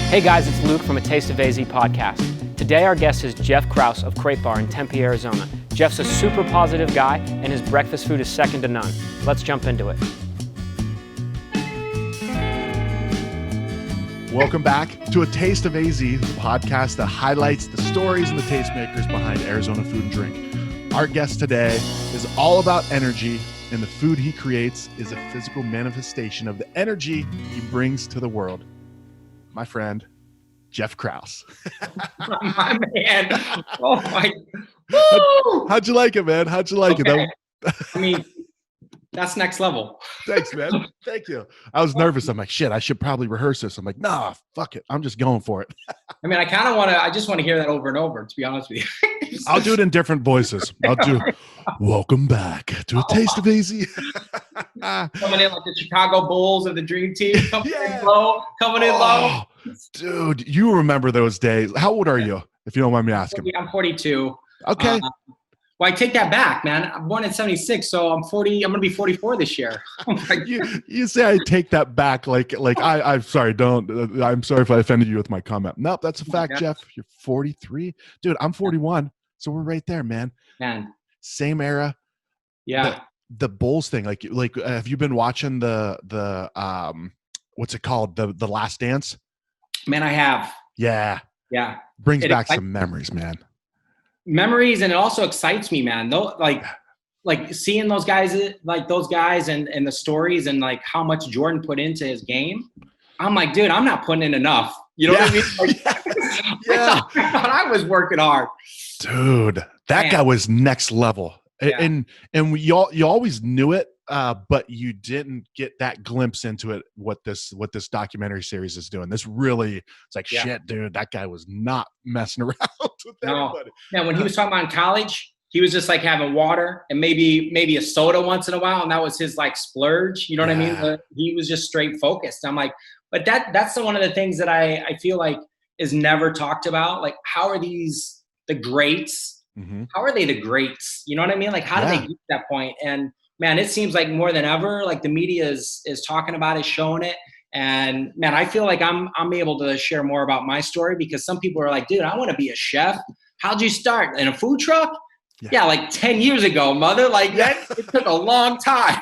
Hey guys, it's Luke from A Taste of AZ podcast. Today our guest is Jeff Kraus of Crêpe Bar in Tempe, Arizona. Jeff's a super positive guy and his breakfast food is second to none. Let's jump into it. Welcome back to A Taste of AZ, the podcast that highlights the stories and the tastemakers behind Arizona food and drink. Our guest today is all about energy, and the food he creates is a physical manifestation of the energy he brings to the world. My friend, Jeff Kraus. My man. Oh my. How'd you like it, man? How'd you like it? I mean, that's next level. Thanks, man. Thank you. I was nervous. I'm like, shit, I should probably rehearse this. I'm like, nah, fuck it. I'm just going for it. I mean, I just want to hear that over and over, to be honest with you. I'll do it in different voices. I'll do, welcome back to A Taste of AZ. Coming in like the Chicago Bulls of the Dream Team. Coming in low. Dude, you remember those days. How old are you, if you don't mind me asking? I'm 42. Okay. Well, I take that back, man. I'm born in 76, so I'm 40. I'm going to be 44 this year. You say I take that back like I'm sorry, I'm sorry if I offended you with my comment. Nope, that's a fact, Jeff. You're 43. Dude, I'm 41. So we're right there, man. Same era. Yeah. The Bulls thing, like have you been watching the what's it called? The Last Dance? Man, I have. Yeah. Yeah. Brings back some memories, man. Memories, and it also excites me, man. Though, like seeing those guys and the stories and like how much Jordan put into his game. I'm like, dude, I'm not putting in enough. You know what I mean? Like, I thought I was working hard. Dude, that guy was next level. Yeah. And you always knew it, but you didn't get that glimpse into it. What this documentary series is doing. This really, it's like, shit, dude, that guy was not messing around with anybody. Yeah, when he was talking about in college, he was just like having water and maybe a soda once in a while, and that was his like splurge. You know what I mean? He was just straight focused. I'm like, but that's one of the things that I feel like is never talked about. Like, how are these the greats? Mm-hmm. How are they the greats? You know what I mean? Like, how do they get to that point? And man, it seems like more than ever, like the media is talking about it, showing it. And man, I feel like I'm able to share more about my story, because some people are like, dude, I want to be a chef. How'd you start? In a food truck? Yeah, like 10 years ago, mother. Like that, it took a long time.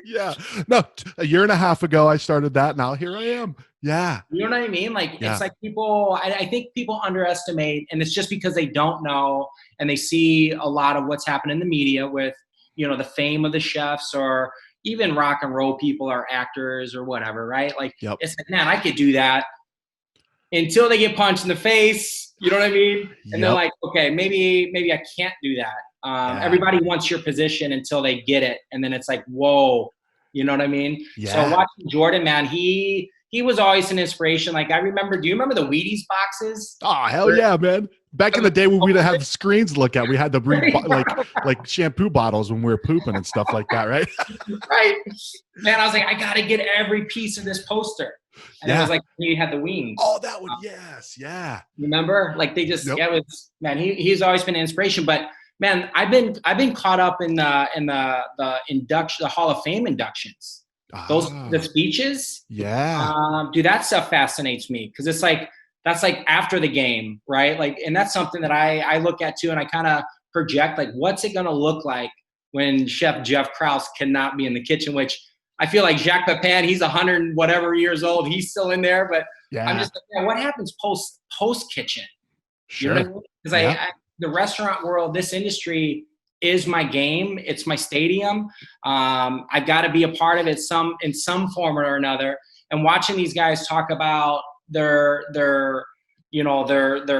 Yeah. No, a year and a half ago, I started that. Now here I am. Yeah. You know what I mean? Like, it's like people, I think people underestimate, and it's just because they don't know, and they see a lot of what's happened in the media with, you know, the fame of the chefs, or even rock and roll people or actors or whatever, right? Like, It's like, man, I could do that, until they get punched in the face. You know what I mean? And they're like, okay, maybe I can't do that. Everybody wants your position until they get it. And then it's like, whoa, you know what I mean? Yeah. So watching Jordan, man, he was always an inspiration. Like, I remember, do you remember the Wheaties boxes? Oh, hell yeah, man. Back in the day when we'd have screens to look at, we had to bring like shampoo bottles when we were pooping and stuff like that, right? Right. Man, I was like, I got to get every piece of this poster. And it was like, you had the wings. Oh, that one. Yes. Yeah. Remember? Like, they just, it was, man, he's always been an inspiration. But man, I've been caught up in the Hall of Fame inductions. The speeches. Yeah. Dude, that stuff fascinates me, because it's like, that's like after the game, right? Like, and that's something that I look at too, and I kind of project, like, what's it going to look like when Chef Jeff Kraus cannot be in the kitchen, which I feel like Jacques Pepin, he's 100 and whatever years old, he's still in there, but I'm just like, man, what happens post kitchen? Sure. You know what I mean? Because the restaurant world, this industry is my game. It's my stadium. I've got to be a part of it in some form or another. And watching these guys talk about their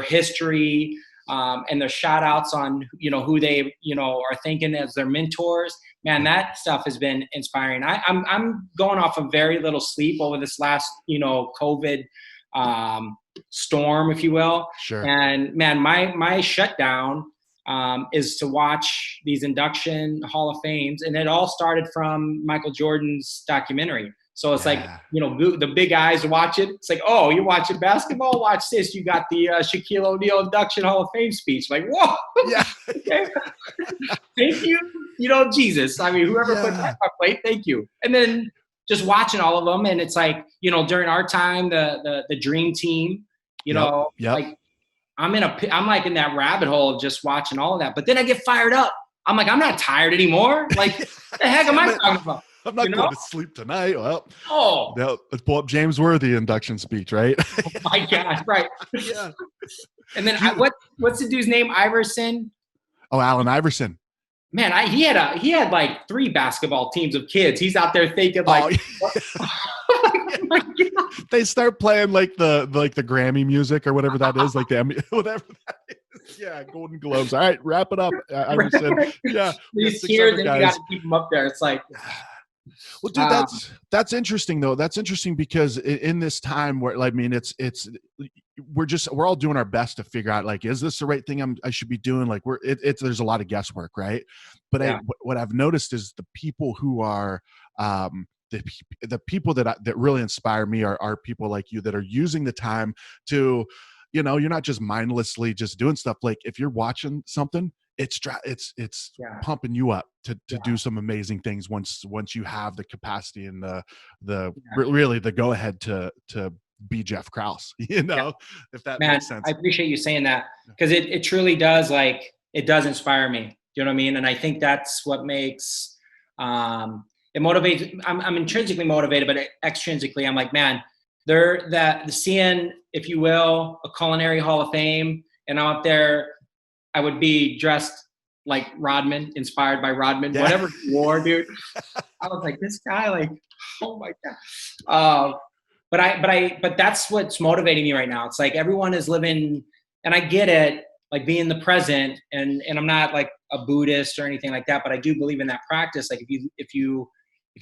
history, and their shout outs on, you know, who they, you know, are thinking as their mentors, man, that stuff has been inspiring. I'm going off of very little sleep over this last, you know, COVID storm, if you will. Sure. And man, my shutdown is to watch these induction Hall of Fames. And it all started from Michael Jordan's documentary. So it's like, you know, the big eyes watch it. It's like, oh, you're watching basketball? Watch this. You got the Shaquille O'Neal induction Hall of Fame speech. Like, whoa. Yeah. Thank you. You know, Jesus. I mean, whoever put that on my plate, thank you. And then just watching all of them. And it's like, you know, during our time, the dream team, you know, like I'm like in that rabbit hole of just watching all of that. But then I get fired up. I'm like, I'm not tired anymore. Like, the heck am I talking about? I'm not going to sleep tonight. Well, let's pull up James Worthy induction speech, right? Oh my gosh, right. Yeah. And then what's the dude's name? Iverson? Oh, Allen Iverson. Man, he had like 3 basketball teams of kids. He's out there thinking like, oh my God. They start playing like the Grammy music or whatever that is, like the whatever that is. Yeah, Golden Globes. All right, wrap it up. Iverson. Yeah, these tears, and you got to keep them up there. It's like, well, dude, that's interesting though. That's interesting because in this time where, I mean, we're all doing our best to figure out, like, is this the right thing I should be doing? Like, there's a lot of guesswork, right? But what I've noticed is the people who are the people that really inspire me are people like you that are using the time to, you know, you're not just mindlessly just doing stuff. Like, if you're watching something, it's pumping you up to do some amazing things once you have the capacity and really the go ahead to be Jeff Kraus, you know, if that makes sense. I appreciate you saying that, because it truly does, like, it does inspire me. You know what I mean? And I think that's what makes it motivates. I'm intrinsically motivated, but extrinsically, I'm like, man, the seeing, if you will, a culinary hall of fame, and I'm up there, I would be dressed like Rodman, inspired by Rodman, whatever he wore, dude. I was like, this guy, like, oh my God. But that's what's motivating me right now. It's like everyone is living, and I get it, like being the present, and I'm not like a Buddhist or anything like that, but I do believe in that practice. Like, if you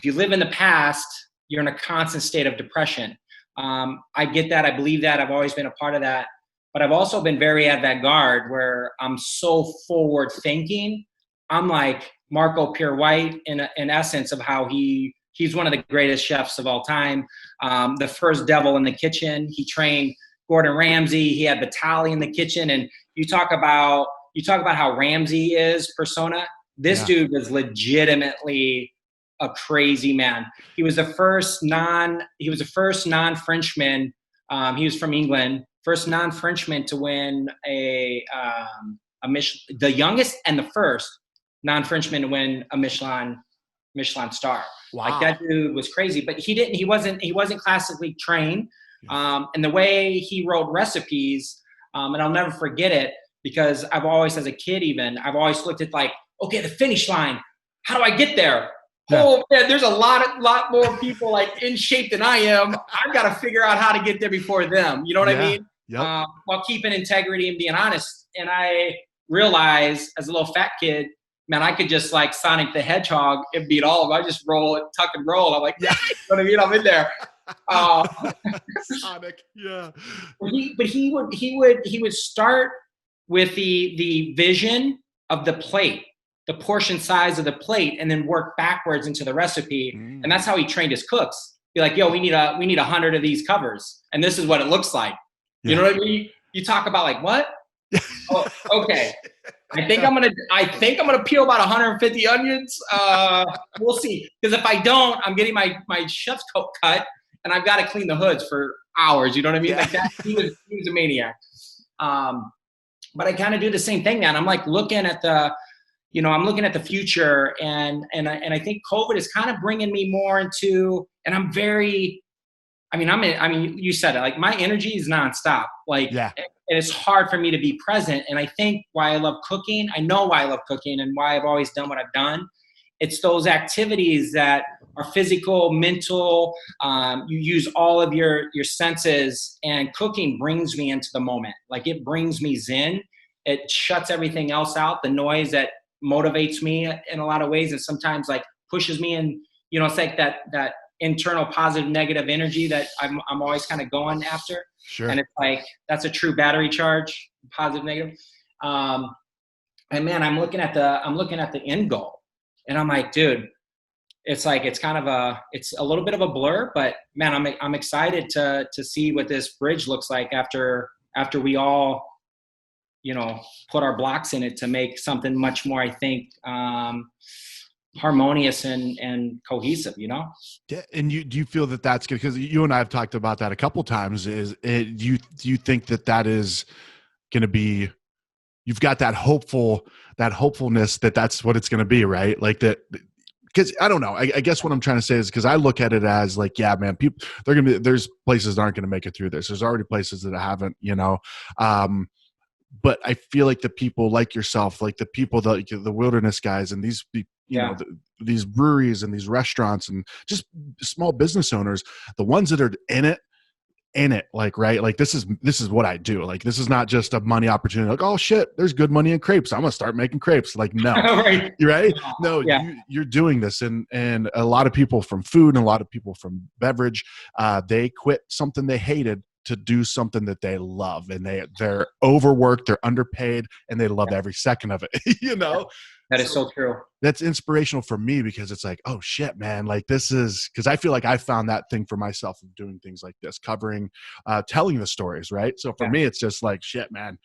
live in the past, you're in a constant state of depression. I get that. I believe that. I've always been a part of that. But I've also been very avant-garde, where I'm so forward thinking. I'm like Marco Pierre White in essence of how he's one of the greatest chefs of all time. The first devil in the kitchen. He trained Gordon Ramsay. He had Vitali in the kitchen. And you talk about how Ramsay is persona. This dude was legitimately a crazy man. He was the first non-Frenchman. He was from England. First non-Frenchman to win a Michelin, the youngest and the first non-Frenchman to win a Michelin star. Wow. Like, that dude was crazy, but he wasn't classically trained. And the way he wrote recipes, and I'll never forget it, because I've always, as a kid even, I've always looked at, like, okay, the finish line, how do I get there? Yeah. Oh man, there's a lot more people like in shape than I am. I've got to figure out how to get there before them. You know what I mean? Yep. While keeping integrity and being honest. And I realized as a little fat kid, man, I could just like Sonic the Hedgehog and beat all of them. I just roll it, tuck and roll. I'm like, you know what I mean? I'm in there. Sonic, yeah. But he would start with the vision of the plate, the portion size of the plate, and then work backwards into the recipe. And that's how he trained his cooks. Be like, yo, we need 100 of these covers, and this is what it looks like. You know what I mean? You talk about like what? Oh, okay. I think I'm gonna peel about 150 onions. We'll see. Because if I don't, I'm getting my chef's coat cut, and I've got to clean the hoods for hours. You know what I mean? Like that. He was a maniac. But I kind of do the same thing, man. I'm like looking at I'm looking at the future, and I think COVID is kind of bringing me more into, and I'm very, you said it, like my energy is nonstop. Like, and it's hard for me to be present. And I think why I love cooking, I know why I love cooking and why I've always done what I've done. It's those activities that are physical, mental. You use all of your senses, and cooking brings me into the moment. Like, it brings me zen. It shuts everything else out, the noise that motivates me in a lot of ways, and sometimes like pushes me in, it's like that internal positive negative energy that I'm always kind of going after. Sure. And it's like, that's a true battery charge, positive, negative. And man, I'm looking at the end goal, and I'm like, dude, it's like, it's a little bit of a blur, but man, I'm excited to see what this bridge looks like after we all, put our blocks in it to make something much more, I think, harmonious and cohesive, you know? Yeah, and do you feel that that's good? Because you and I have talked about that a couple times. Do you think that is going to be? You've got that hopefulness that's what it's going to be, right? Like that. Because I don't know. I guess what I'm trying to say is because I look at it as like, yeah, man, people there's places that aren't going to make it through this. There's already places that haven't, you know. But I feel like the people like yourself, like the people, the wilderness guys, and these, these breweries and these restaurants and just small business owners, the ones that are in it, like, right, like this is what I do. Like, this is not just a money opportunity. Like, oh shit, there's good money in crepes, I'm gonna start making crepes. Like, no. Right. Right? No, you're doing this, and a lot of people from food and a lot of people from beverage, they quit something they hated to do something that they love, and they're overworked, they're underpaid, and they love every second of it. You know, that is so true. That's inspirational for me, because it's like, oh shit, man, like this is, because I feel like I found that thing for myself of doing things like this, covering, telling the stories, right? So for me, it's just like, shit, man,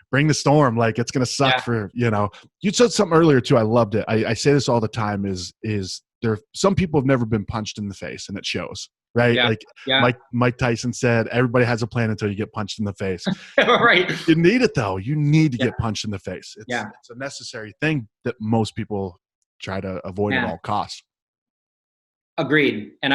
bring the storm. Like, it's gonna suck for, you know. You said something earlier too, I loved it. I say this all the time, is there, some people have never been punched in the face, and it shows. Right. Mike Tyson said, everybody has a plan until you get punched in the face. Right. You need it though. You need to get punched in the face. It's a necessary thing that most people try to avoid at all costs. Agreed. And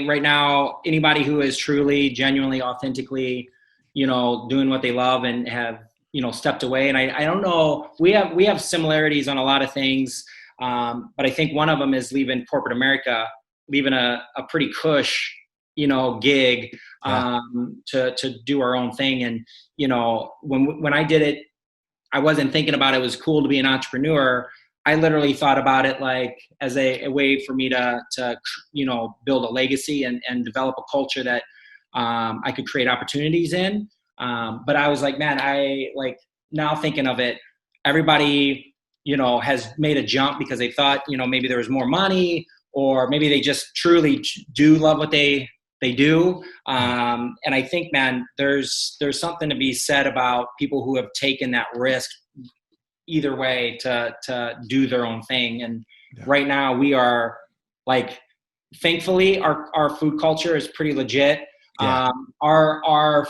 right now, anybody who is truly, genuinely, authentically, you know, doing what they love and have, you know, stepped away. And I don't know, we have similarities on a lot of things. But I think one of them is leaving corporate America, leaving a pretty cush, you know, gig, to do our own thing. And, you know, when I did it, I wasn't thinking about it was cool to be an entrepreneur. I literally thought about it like as a way for me to, you know, build a legacy and develop a culture that, I could create opportunities in. But I was like, man, now thinking of it, everybody, you know, has made a jump because they thought, you know, maybe there was more money, or maybe they just truly do love what they do. And I think, man, there's something to be said about people who have taken that risk either way to do their own thing. And right now we are like, thankfully our food culture is pretty legit. Our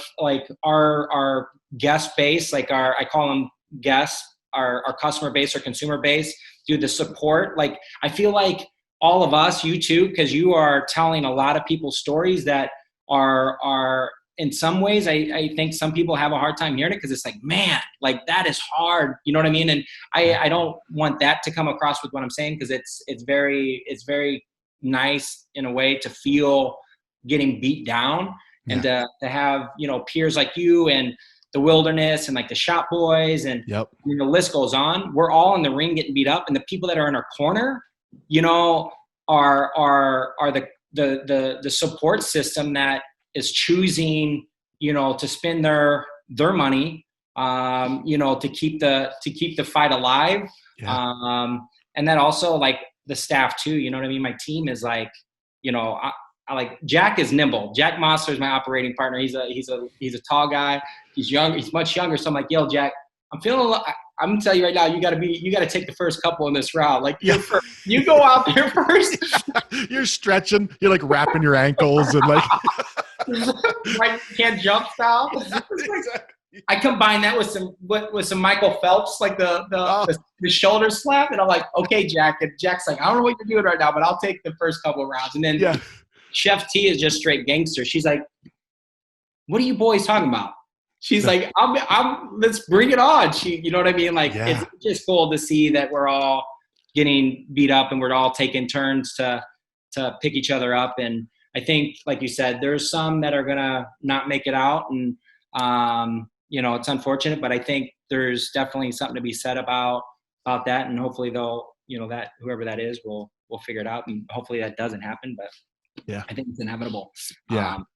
guest base, like I call them guests, our customer base, our consumer base, dude, the support, like I feel like all of us, you too, because you are telling a lot of people's stories that are in some ways, I think some people have a hard time hearing it, because it's like, man, like that is hard. You know what I mean? And I don't want that to come across with what I'm saying, because it's very nice in a way to feel getting beat down, and to have, you know, peers like you and the Wilderness and like the Shop Boys and you know, the list goes on. We're all in the ring getting beat up, and the people that are in our corner, you know, are the support system that is choosing, you know, to spend their money, you know, to keep the fight alive. And then also like the staff too, you know what I mean? My team is like, you know, I like, Jack is nimble. Jack Mosler is my operating partner. He's a tall guy. He's young. He's much younger. So I'm like, yo, Jack, I'm gonna tell you right now, you gotta take the first couple in this route. Like, you go out there first. You're stretching. You're like wrapping your ankles and like, right, can't jump style. I combine that with some Michael Phelps, like the shoulder slap, and I'm like, okay, Jack. And Jack's like, I don't know what you're doing right now, but I'll take the first couple of rounds. And then Chef T is just straight gangster. She's like, what are you boys talking about? She's like, let's bring it on. You know what I mean? Like, it's just cool to see that we're all getting beat up and we're all taking turns to pick each other up. And I think, like you said, there's some that are gonna not make it out, and you know, it's unfortunate, but I think there's definitely something to be said about that. And hopefully they'll, you know, that whoever that is will figure it out, and hopefully that doesn't happen. But I think it's inevitable. Not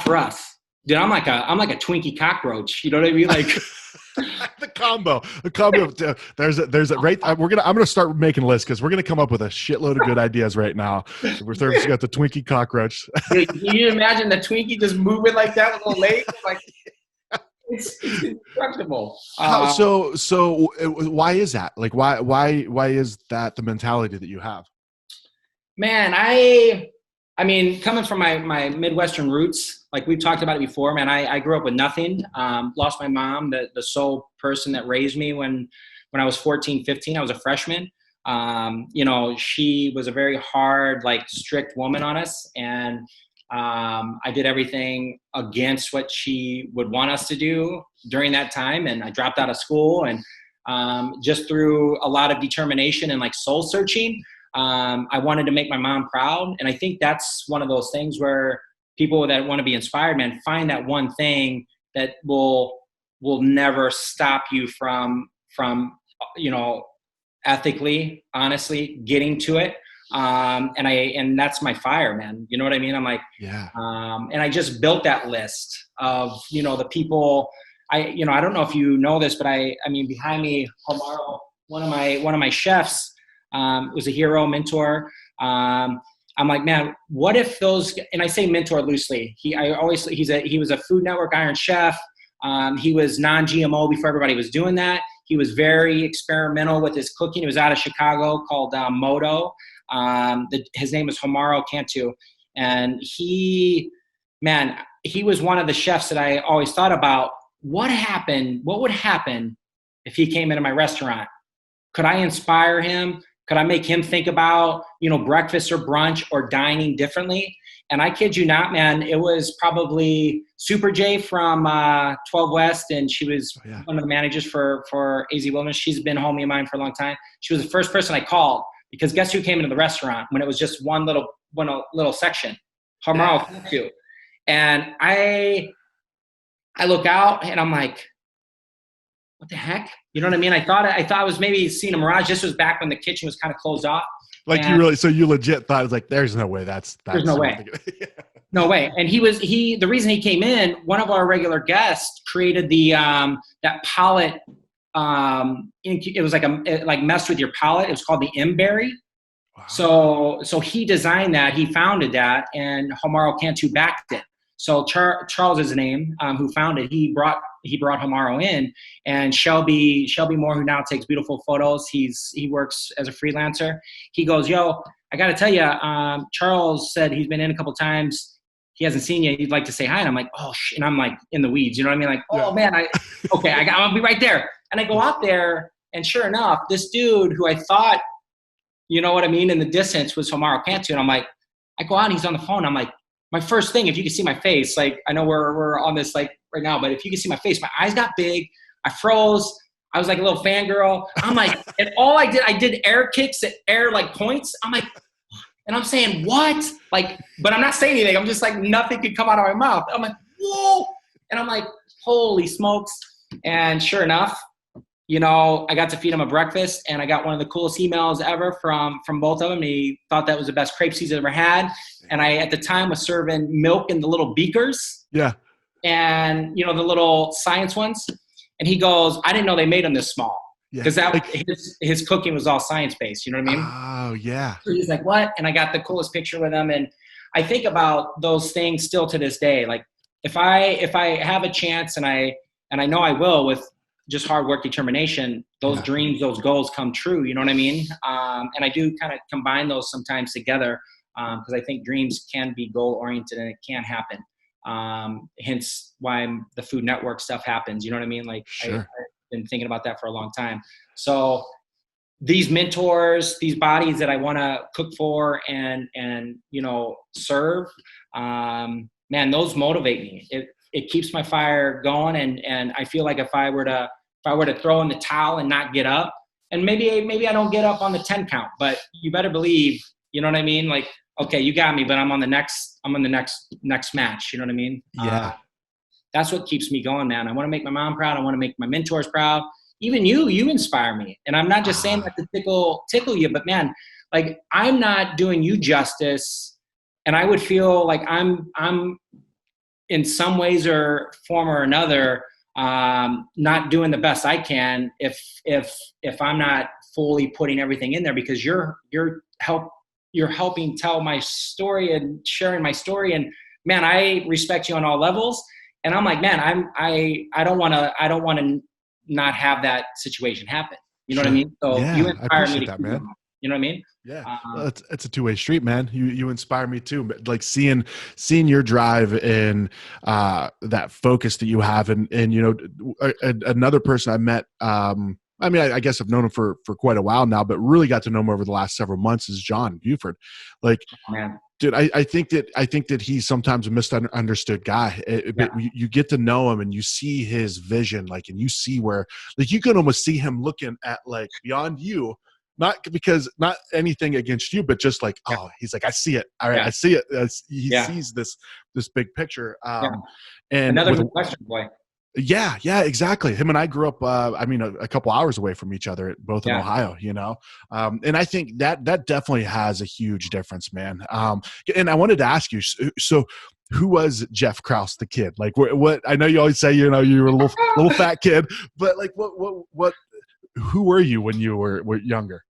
for us. Dude, I'm like a Twinkie cockroach. You know what I mean? Like the combo. There's a right. I'm gonna start making lists, because we're gonna come up with a shitload of good ideas right now. So we got the Twinkie cockroach. Dude, can you imagine the Twinkie just moving like that with a leg? Like, it's indestructible. Why is that? Like, why is that the mentality that you have? Man, I mean, coming from my Midwestern roots, like we've talked about it before, man, I grew up with nothing. Lost my mom, the sole person that raised me when I was 14, 15, I was a freshman. She was a very hard, like strict woman on us. And I did everything against what she would want us to do during that time. And I dropped out of school, and just through a lot of determination and like soul searching, I wanted to make my mom proud. And I think that's one of those things where people that want to be inspired, man, find that one thing that will never stop you from ethically, honestly getting to it. And that's my fire, man. You know what I mean? I'm like, yeah. And I just built that list of, the people. I don't know if you know this, but I mean, behind me, Homaro, one of my chefs, was a hero, mentor. I'm like, man, what if those, and I say mentor loosely. He was a Food Network Iron Chef. He was non-GMO before everybody was doing that. He was very experimental with his cooking. He was out of Chicago, called Moto. His name was Homaro Cantu. And he was one of the chefs that I always thought about. What would happen if he came into my restaurant? Could I inspire him? Could I make him think about, breakfast or brunch or dining differently? And I kid you not, man, it was probably Super J from 12 West, and she was one of the managers for AZ Wilderness. She's been a homie of mine for a long time. She was the first person I called, because guess who came into the restaurant when it was just one little section? Homaro Cantu. And I look out and I'm like, what the heck? You know what I mean? I thought I was maybe seeing a mirage. This was back when the kitchen was kind of closed off. Like, so you legit thought, it was like, there's no way there's no way. No way. And the reason he came in, one of our regular guests created that palate. It was like messed with your palate. It was called the M-Berry. Wow. So he designed that, he founded that, and Homaro Cantu backed it. So Charles is his name, who founded. He brought Homaro in, and Shelby Moore, who now takes beautiful photos. He works as a freelancer. He goes, yo, I got to tell you, Charles said he's been in a couple times. He hasn't seen you. He'd like to say hi. And I'm like, oh shit. And I'm like in the weeds. You know what I mean? Like, oh man, I'll be right there. And I go out there, and sure enough, this dude who I thought, you know what I mean, in the distance was Homaro Cantu. And I'm like, I go out and he's on the phone. I'm like, my first thing, if you can see my face, like I know we're on this like right now, but if you can see my face, my eyes got big. I froze. I was like a little fangirl. I'm like, and all I did air kicks at air like points. I'm like, and I'm saying, what? Like, but I'm not saying anything. I'm just like, nothing could come out of my mouth. I'm like, whoa. And I'm like, holy smokes. And sure enough, I got to feed him a breakfast, and I got one of the coolest emails ever from both of them. He thought that was the best crepes he's ever had. And I, at the time, was serving milk in the little beakers. Yeah. And, the little science ones. And he goes, I didn't know they made them this small. Because his cooking was all science-based. You know what I mean? Oh, yeah. So he's like, what? And I got the coolest picture with him. And I think about those things still to this day. Like, if I have a chance, and I know I will, with just hard work, determination, those dreams, those goals come true. You know what I mean? And I do kind of combine those sometimes together, because I think dreams can be goal-oriented, and it can happen. Hence why the Food Network stuff happens. You know what I mean? Like, sure. I've been thinking about that for a long time. So these mentors, these bodies that I want to cook for and serve, man, those motivate me. It keeps my fire going, and I feel like if I were to throw in the towel and not get up, and maybe I don't get up on the 10 count, but you better believe, you know what I mean? Like, okay, you got me, but I'm on the next match. You know what I mean? Yeah. That's what keeps me going, man. I want to make my mom proud. I want to make my mentors proud. Even you inspire me. And I'm not just saying that to tickle you, but man, like, I'm not doing you justice. And I would feel like I'm in some ways or form or another, not doing the best I can if I'm not fully putting everything in there, because you're helping tell my story and sharing my story. And man, I respect you on all levels. And I'm like, man, I don't want to not have that situation happen. You know what I mean? So you inspire me to that, keep man. going. You know what I mean? Yeah, well, it's a two-way street, man. You inspire me too. But like seeing your drive and that focus that you have, and another person I met. I mean, I guess I've known him for quite a while now, but really got to know him over the last several months is John Buford. Like, man. Dude, I think that he's sometimes a misunderstood guy. But you get to know him and you see his vision, like, and you see where, like, you can almost see him looking at like beyond you. Not anything against you, but just like, oh, he's like, I see it. All right, I see it. He sees this big picture. And another good question, boy. Yeah, exactly. Him and I grew up, a couple hours away from each other, both in Ohio, and I think that definitely has a huge difference, man. And I wanted to ask you, so who was Jeff Kraus, the kid? Like, what? I know you always say, you were a little fat kid, but like, what? Who were you when you were younger?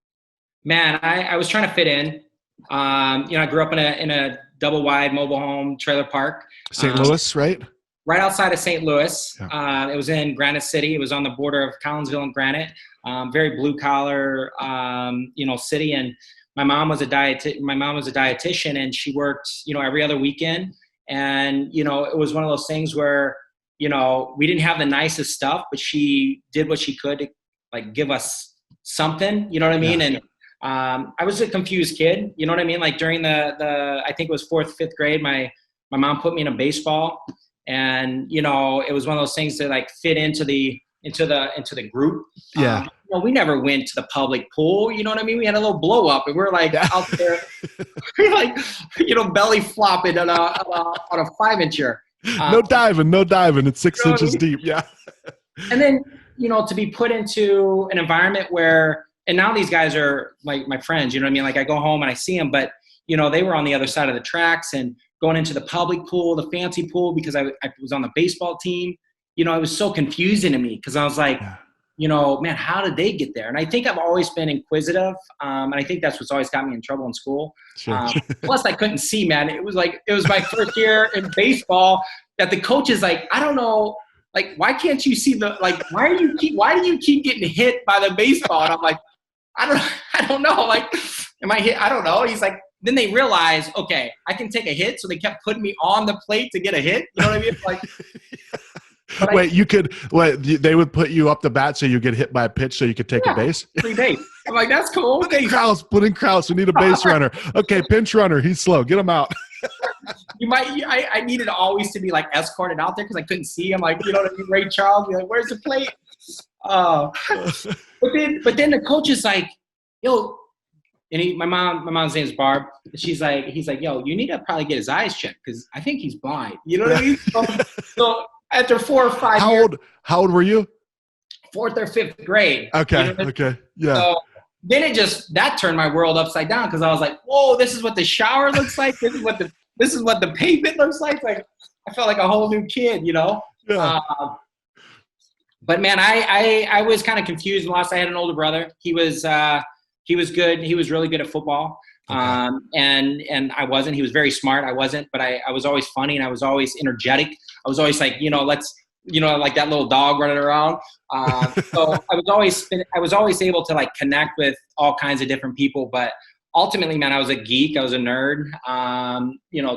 Man, I was trying to fit in. I grew up in a double wide mobile home trailer park. St. Louis, right? Right outside of St. Louis. It was in Granite City. It was on the border of Collinsville and Granite. Very blue collar, city. And my mom was a dietitian, and she worked, every other weekend. And, it was one of those things where, we didn't have the nicest stuff, but she did what she could to like give us something, you know what I mean? And I was a confused kid, you know what I mean? Like during the I think it was 4th, 5th grade, my mom put me in a baseball. And, it was one of those things that like fit into the group. Yeah. We never went to the public pool. You know what I mean? We had a little blow up and we're like out there, we're like, belly flopping on a 5-incher. No diving. It's 6 inches deep. Yeah. And then, to be put into an environment where, and now these guys are like my friends, you know what I mean? Like I go home and I see them, but they were on the other side of the tracks and going into the public pool, the fancy pool, because I was on the baseball team. It was so confusing to me because I was like, man, how did they get there? And I think I've always been inquisitive. And I think that's what's always got me in trouble in school. Sure. Plus I couldn't see, man. It was my first year in baseball that the coach is like, I don't know, like, why can't you see why do you keep getting hit by the baseball? And I'm like, I don't know. Like, am I hit? I don't know. He's like, then they realized, okay, I can take a hit. So they kept putting me on the plate to get a hit. You know what I mean? Like, they would put you up the bat so you get hit by a pitch so you could take a base? Free base. I'm like, that's cool. Put in Kraus. We need a base runner. Okay, pinch runner. He's slow. Get him out. I needed always to be like escorted out there because I couldn't see him. Like, you know what I mean? Ray Charles, be like, where's the plate? But then the coach is like, yo, and my mom's name is Barb. He's like, yo, you need to probably get his eyes checked because I think he's blind. You know what I mean? So after 4 or 5 years. How old were you? 4th or 5th grade. Okay. You know Okay. Yeah. So then that turned my world upside down because I was like, whoa, this is what the shower looks like. This is what the pavement looks like. Like I felt like a whole new kid, Yeah. But man, I was kind of confused and lost. I had an older brother. He was good. He was really good at football. Okay. And I wasn't. He was very smart. I wasn't, but I was always funny and I was always energetic. I was always like, like that little dog running around. So I was always able to like connect with all kinds of different people. But ultimately, man, I was a geek. I was a nerd.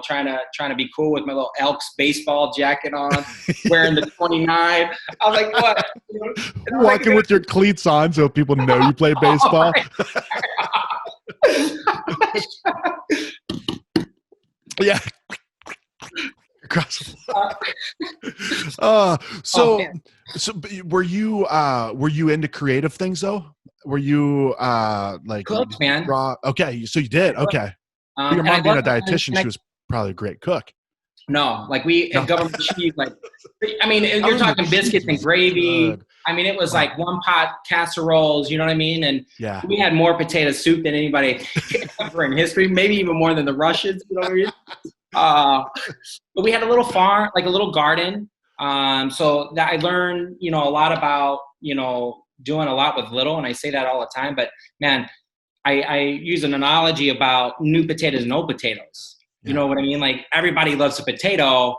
Trying to be cool with my little Elks baseball jacket on, wearing the 29. I was like, what? Walking with your cleats on so people know you play baseball. Yeah. So were you into creative things though? Were you like cooked, man? Okay, so you did. Okay. Your mom being a dietitian, she was probably a great cook. No, like government cheese, like, I mean, you're talking biscuits and gravy. Good. I mean, it was like one pot casseroles, you know what I mean? And we had more potato soup than anybody ever in history, maybe even more than the Russians, you know what I mean? But we had a little farm, like a little garden. So that I learned, a lot about, doing a lot with little. And I say that all the time, but man, I use an analogy about new potatoes and old potatoes. You know what I mean? Like everybody loves a potato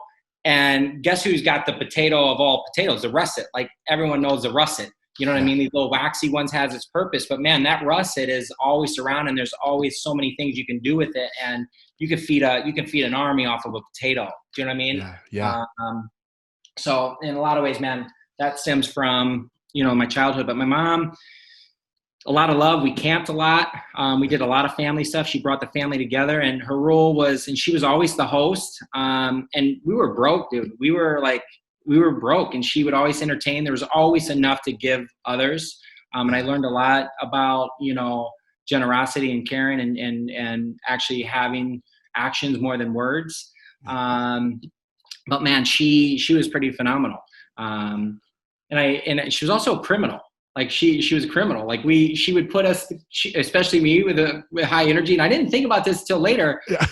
And guess who's got the potato of all potatoes, the russet. Like everyone knows the russet. You know what I mean? These little waxy ones has its purpose, but man, that russet is always around, and there's always so many things you can do with it. And you can feed an army off of a potato. Do you know what I mean? Yeah. So in a lot of ways, man, that stems from, my childhood, but my mom, a lot of love. We camped a lot. We did a lot of family stuff. She brought the family together, and her role was, and she was always the host. And we were broke, dude. We were broke, and she would always entertain. There was always enough to give others. And I learned a lot about, generosity and caring and actually having actions more than words. But man, she was pretty phenomenal. And she was also a criminal. Like she was a criminal. Like she would put us, especially me with high energy. And I didn't think about this till later. Yeah.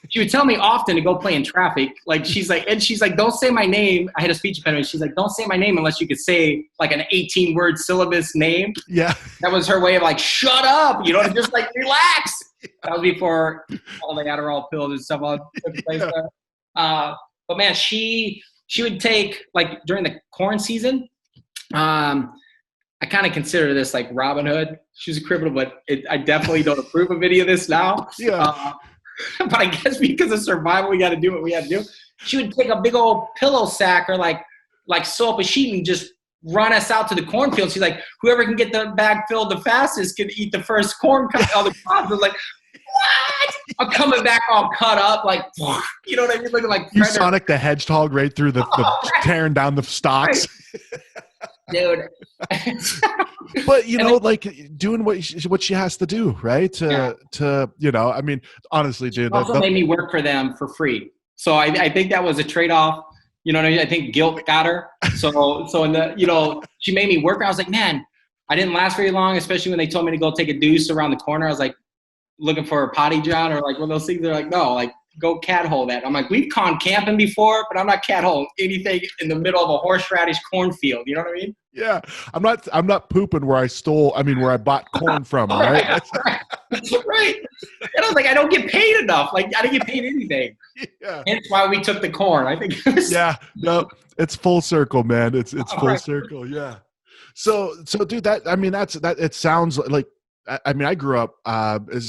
She would tell me often to go play in traffic. Like she's like, don't say my name. I had a speech impediment. She's like, don't say my name unless you could say like an 18-word syllabus name. Yeah. That was her way of like, shut up, just like relax. That was before all the Adderall pills and stuff all took place there. But man, she would take, like during the corn season, I kind of consider this like Robin Hood. She was a criminal, but I definitely don't approve of any of this now. Yeah. But I guess because of survival, we got to do what we have to do. She would take a big old pillow sack or like sew up a sheet and just run us out to the cornfield. She's like, whoever can get the bag filled the fastest can eat the first corn. All the crops. I was like, what? I'm coming back all cut up, like, you know what I mean? Looking like you Sonic the Hedgehog right through the tearing down the stalks. Dude. But like doing what she has to do, right? To I mean, honestly, dude. She also made me work for them for free. So I think that was a trade-off. You know what I mean? I think guilt got her. So in the, she made me work. I was like, man, I didn't last very long, especially when they told me to go take a deuce around the corner. I was like looking for a potty john or like one of those things. They're like, no, like go cat hole that. I'm like, we've gone camping before, but I'm not cat hole anything in the middle of a horseradish cornfield. You know what I mean? Yeah. I'm not pooping where I bought corn from, right? Right. And I was like, I don't get paid enough. Like I didn't get paid anything. Yeah. Hence why we took the corn. I think it was it's full circle, man. It's full circle. Yeah. So dude, it sounds like, I grew up the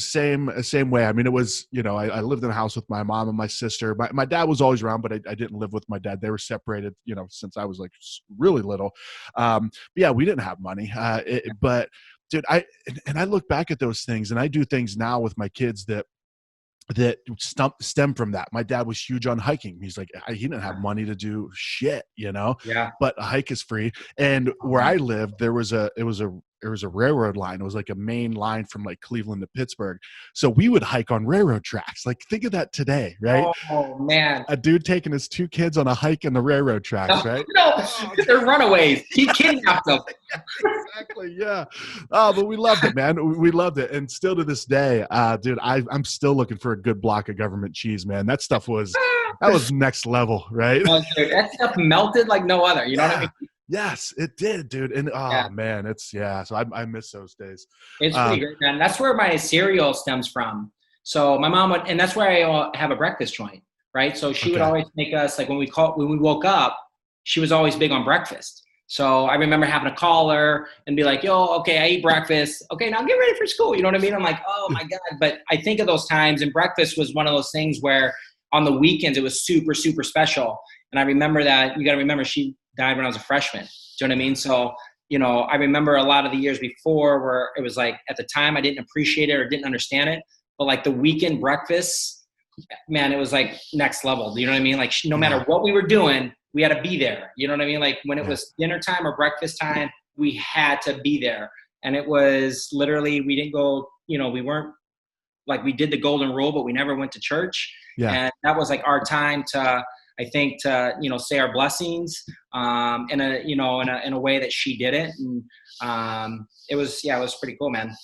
same way. I mean, it was, I lived in a house with my mom and my sister. My dad was always around, but I didn't live with my dad. They were separated, since I was like really little. But yeah, we didn't have money. But dude, I look back at those things, and I do things now with my kids that stem from that. My dad was huge on hiking. He's like, he didn't have money to do shit, Yeah. But a hike is free. And where I lived, there was a railroad line. It was like a main line from like Cleveland to Pittsburgh. So we would hike on railroad tracks. Like think of that today, right? Oh man. A dude taking his 2 kids on a hike in the railroad tracks, right? No, they're runaways. He kidnapped them. Exactly. Yeah. Oh, but we loved it, man. We loved it. And still to this day, dude, I'm still looking for a good block of government cheese, man. That stuff was next level, right? Oh, dude, that stuff melted like no other. You know what I mean? Yes, it did, dude. And man, so I miss those days. It's pretty great, man. That's where my cereal stems from. So my mom and that's where I have a breakfast joint, right? So she would always make us, like when we woke up, she was always big on breakfast. So I remember having to call her and be like, yo, okay, I ate breakfast. Okay, now get ready for school. You know what I mean? I'm like, oh my God. But I think of those times, and breakfast was one of those things where on the weekends it was super, super special. And I remember that. You got to remember, she died when I was a freshman. Do you know what I mean? So, I remember a lot of the years before where it was like, at the time I didn't appreciate it or didn't understand it, but like the weekend breakfast, man, it was like next level. Do you know what I mean? Like no matter what we were doing, we had to be there. You know what I mean? Like when it was dinner time or breakfast time, we had to be there. And it was literally, we didn't go, we weren't like, we did the golden rule, but we never went to church. Yeah. And that was like our time to, I think, to, say our blessings in a way that she did it. And it was pretty cool, man.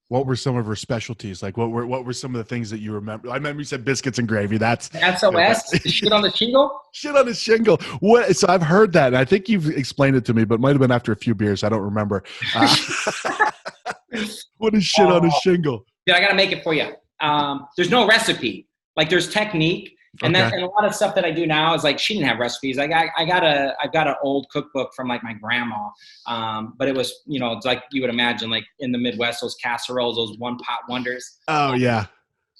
What were some of her specialties? Like what were some of the things that you remember? I remember you said biscuits and gravy. That's SOS, shit on the shingle? Shit on the shingle. What? So I've heard that. And I think you've explained it to me, but it might have been after a few beers. I don't remember. What is shit on a shingle? Dude, I got to make it for you. There's no recipe. Like there's technique. And Okay. and a lot of stuff that I do now is like, she didn't have recipes. I've got an old cookbook from like my grandma. But it was, it's like you would imagine, like in the Midwest, those casseroles, those one pot wonders. Oh yeah.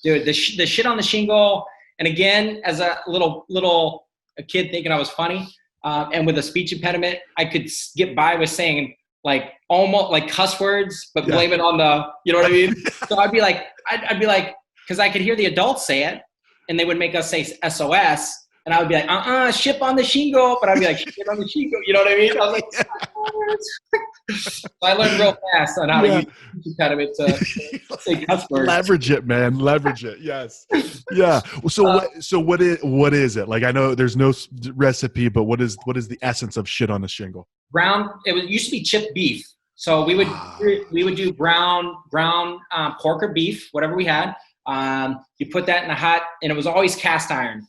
Dude, the shit on the shingle. And again, as a a kid thinking I was funny, and with a speech impediment, I could get by with saying like almost like cuss words, but blame it on the, you know what I mean? So I'd be like, because I could hear the adults say it, and they would make us say SOS, and I would be like, ship on the shingle, but I'd be like, ship on the shingle, you know what I mean? I was like, so I learned real fast on how to use speech impediment to say cuss words. Leverage it, man. Leverage it. Yes. Yeah. So what is it? Like, I know there's no recipe, but what is the essence of shit on the shingle? It used to be chipped beef. So we would do ground pork or beef, whatever we had. You put that in a hot, and it was always cast iron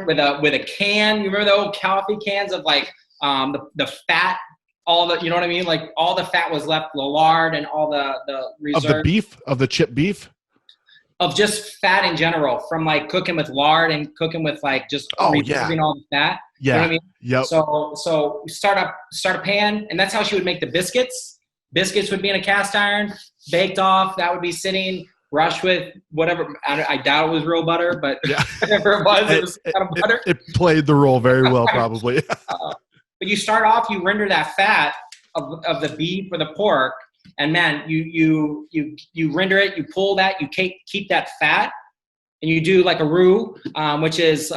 with a can. You remember the old coffee cans of like the fat, all the, you know what I mean? Like all the fat was left, the lard and all the reserve of the chipped beef, of just fat in general, from like cooking with lard and cooking with like just removing all the fat. Yeah. You know what I mean? Yep. So start a pan, and that's how she would make the biscuits. Biscuits would be in a cast iron, baked off. That would be sitting, brushed with whatever. I doubt it was real butter, but whatever it was kind of butter. It played the role very well, probably. But you start off, you render that fat of the beef or the pork, and man, you render it, you pull that, you keep that fat, and you do like a roux, which is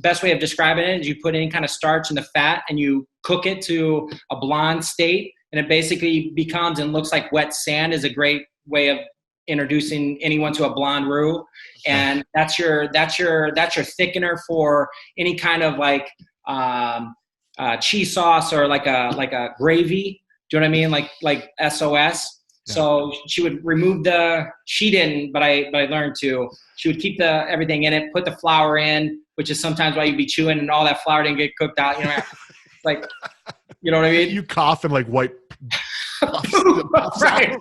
best way of describing it is you put any kind of starch in the fat and you cook it to a blonde state, and it basically becomes and looks like wet sand. Is a great way of introducing anyone to a blonde roux, and that's your thickener for any kind of like cheese sauce or like a gravy. Do you know what I mean? Like SOS. Yeah. So she would remove she didn't, but I learned to. She would keep everything in it, put the flour in, which is sometimes why you'd be chewing and all that flour didn't get cooked out. You know, like, you know what I mean? You cough and like white. Right.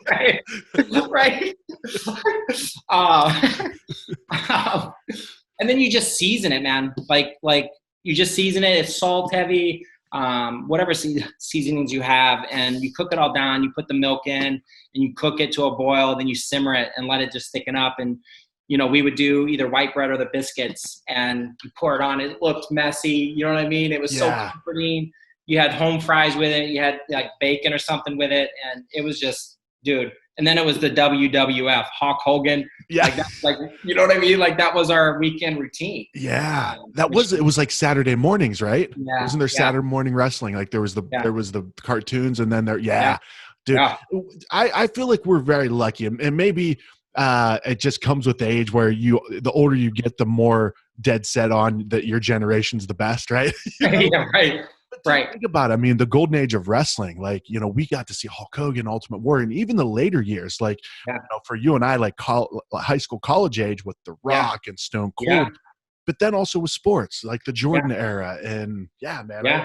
And then you just season it, man. Like you just season it. It's salt heavy, whatever seasonings you have, and you cook it all down. You put the milk in, and you cook it to a boil. Then you simmer it and let it just thicken up. And we would do either white bread or the biscuits, and you pour it on. It looked messy. You know what I mean? It was so comforting. You had home fries with it. You had like bacon or something with it, and it was just, dude. And then it was the WWF, Hulk Hogan. Yeah. Like you know what I mean? Like that was our weekend routine. Yeah. It was like Saturday mornings, right? Yeah. Wasn't there Saturday morning wrestling? Like there was the cartoons, and then dude, I feel like we're very lucky, and maybe it just comes with age where the older you get, the more dead set on that your generation's the best, right? Yeah, right. Right. Think about it. I mean, the golden age of wrestling, like, we got to see Hulk Hogan, Ultimate Warrior, and even the later years, like, for you and I, like high school, college age with The Rock and Stone Cold, but then also with sports, like the Jordan era. And I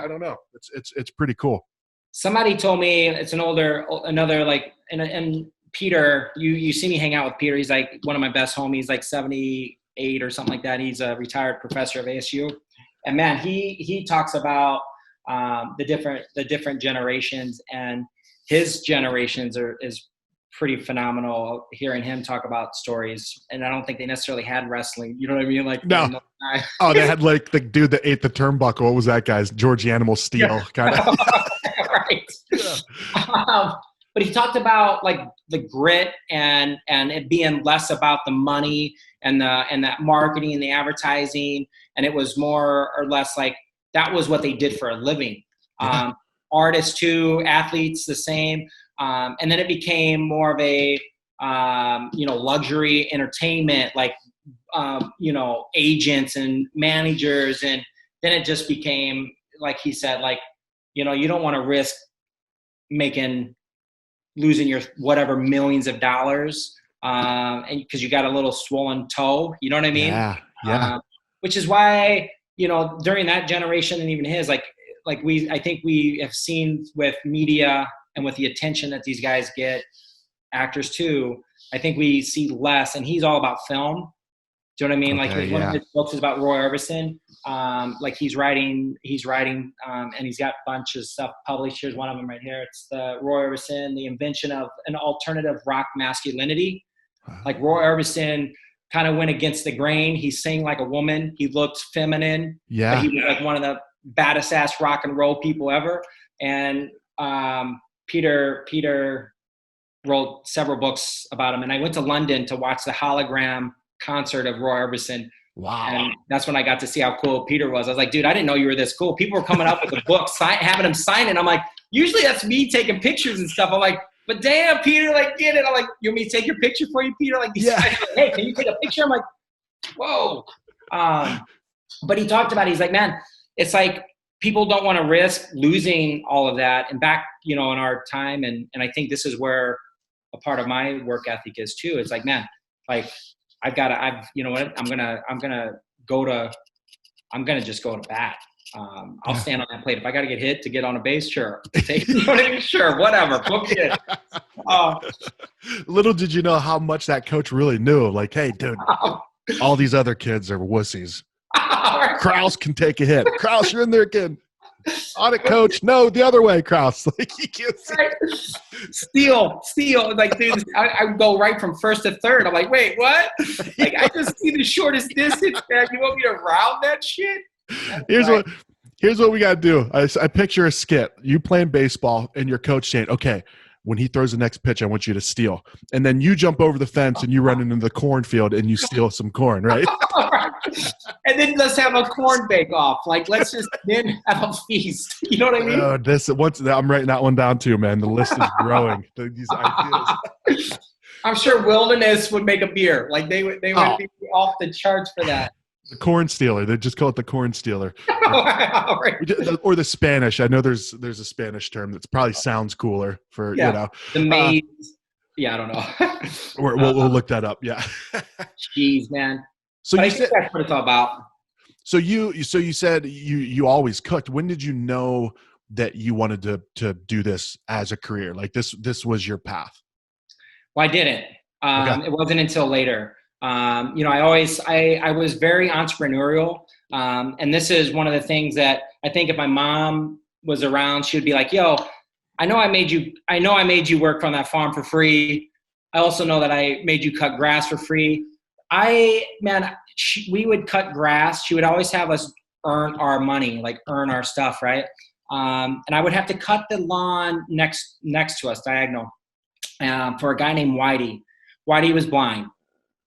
don't know. It's pretty cool. Somebody told me it's another like, and Peter, you see me hang out with Peter. He's like one of my best homies, like 78 or something like that. He's a retired professor of ASU. And man, he talks about the different generations, and his generations is pretty phenomenal. Hearing him talk about stories, and I don't think they necessarily had wrestling. You know what I mean? Like no. They had like the dude that ate the turnbuckle. What was that guy's? George Animal Steel, kind of. Right. Yeah. But he talked about like the grit and it being less about the money and that marketing and the advertising, and it was more or less like that was what they did for a living. Yeah. Artists too, athletes the same. And then it became more of a, luxury entertainment, like, agents and managers. And then it just became, like he said, like, you don't want to risk losing your whatever millions of dollars. And because you got a little swollen toe, you know what I mean? Yeah. Which is why, during that generation and even his, I think we have seen with media and with the attention that these guys get, actors too, I think we see less, and he's all about film. Do you know what I mean? Okay, Like one of his books is about Roy Orbison. Like he's writing, and he's got a bunch of stuff published. Here's one of them right here. It's the Roy Orbison, the invention of an alternative rock masculinity. Like Roy Orbison kind of went against the grain. He sang like a woman. He looked feminine. Yeah. But he was like one of the baddest ass rock and roll people ever. And Peter wrote several books about him. And I went to London to watch the hologram concert of Roy Orbison. Wow. And that's when I got to see how cool Peter was. I was like, dude, I didn't know you were this cool. People were coming up with the book, having him sign it. I'm like, usually that's me taking pictures and stuff. I'm like, but damn, Peter, like, get it. I'm like, you want me to take your picture for you, Peter? Like, these guys are like, hey, can you take a picture? I'm like, whoa. But he talked about it. He's like, man, it's like people don't want to risk losing all of that. And back, in our time, and I think this is where a part of my work ethic is too. It's like, man, like you know what? I'm gonna just go to bat. I'll stand on that plate. If I got to get hit to get on a base, sure. You know what I mean? Sure, whatever. Book it. Little did you know how much that coach really knew. Like, hey, dude, all these other kids are wussies. Kraus can take a hit. Kraus, you're in there again. On it, coach. No, the other way, Kraus. Like, you can't see. Right. Steal. Like, dude, I would go right from first to third. I'm like, wait, what? Like, I just see the shortest distance, man. You want me to round that shit? Here's what we got to do. I picture a skit. You playing baseball and your coach saying, okay, when he throws the next pitch, I want you to steal. And then you jump over the fence and you run into the cornfield and you steal some corn, right? And then let's have a corn bake-off. Like, let's just then have a feast. You know what I mean? I'm writing that one down too, man. The list is growing. These ideas. I'm sure Wilderness would make a beer. Like they would be off the charts for that. The corn stealer. They just call it the corn stealer. Right. Or the Spanish. I know there's a Spanish term that probably sounds cooler for, the maize. I don't know. We'll look that up. Yeah. Jeez, man. So I think that's what it's all about. So you said you always cooked. When did you know that you wanted to do this as a career? Like this was your path? Well, I didn't. It wasn't until later. I was very entrepreneurial. And this is one of the things that I think if my mom was around, she would be like, yo, I know I made you work on that farm for free. I also know that I made you cut grass for free. We would cut grass. She would always have us earn our money, like earn our stuff. Right. And I would have to cut the lawn next to us, diagonal, for a guy named Whitey. Whitey was blind.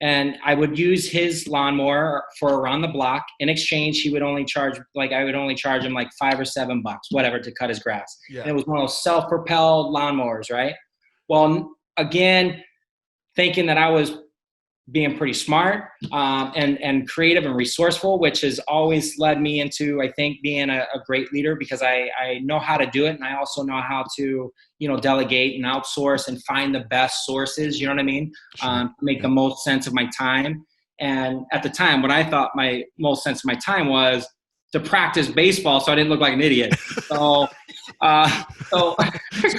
And I would use his lawnmower for around the block. In exchange, I would only charge him like $5 or $7, whatever, to cut his grass. Yeah. And it was one of those self-propelled lawnmowers, right? Well, again, thinking that I was being pretty smart and creative and resourceful, which has always led me into, I think, being a great leader, because I know how to do it. And I also know how to, delegate and outsource and find the best sources, you know what I mean? Make the most sense of my time. And at the time, what I thought my most sense of my time was to practice baseball so I didn't look like an idiot. So you're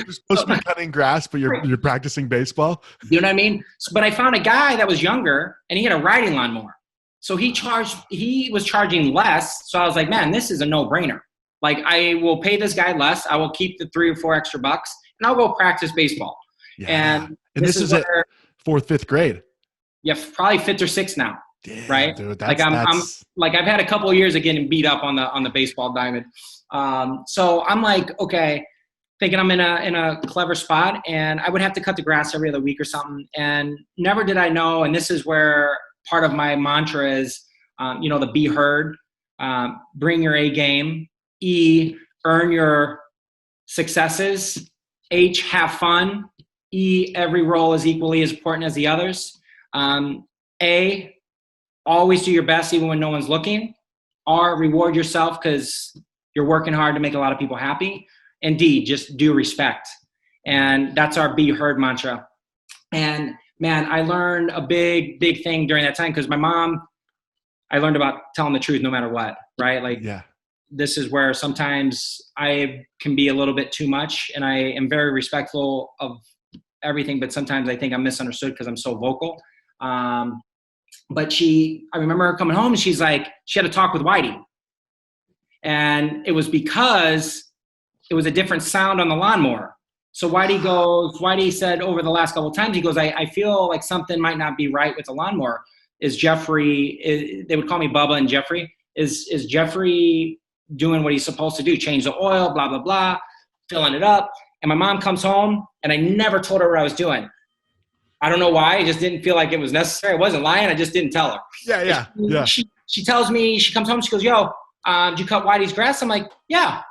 supposed to be cutting grass, but you're practicing baseball. You know what I mean? But I found a guy that was younger and he had a riding lawnmower. So he was charging less. So I was like, man, this is a no-brainer. Like, I will pay this guy less. I will keep the $3 or $4 extra bucks and I'll go practice baseball. Yeah. And this is at 4th, 5th grade. Yeah, probably 5th or 6th now. Damn, right? Dude, I'm I've had a couple of years of getting beat up on the baseball diamond. So I'm like, okay, thinking I'm in a clever spot, and I would have to cut the grass every other week or something. And never did I know, and this is where part of my mantra is, the be heard, bring your A game, E, earn your successes, H, have fun, E, every role is equally as important as the others, A, always do your best even when no one's looking, R, reward yourself because you're working hard to make a lot of people happy, and D, just do respect. And that's our be heard mantra. And man, I learned a big thing during that time, because my mom, I learned about telling the truth no matter what, right? Like, yeah. This is where sometimes I can be a little bit too much, and I am very respectful of everything, but sometimes I think I'm misunderstood because I'm so vocal. But I remember her coming home and she's like, she had a talk with Whitey. And it was because it was a different sound on the lawnmower. So Whitey said over the last couple of times, he goes, I feel like something might not be right with the lawnmower. Is Jeffrey, they would call me Bubba and Jeffrey, is Jeffrey doing what he's supposed to do? Change the oil, blah, blah, blah, filling it up. And my mom comes home and I never told her what I was doing. I don't know why. I just didn't feel like it was necessary. I wasn't lying. I just didn't tell her. Yeah. She tells me, she comes home, she goes, yo, did you cut Whitey's grass? I'm like, yeah.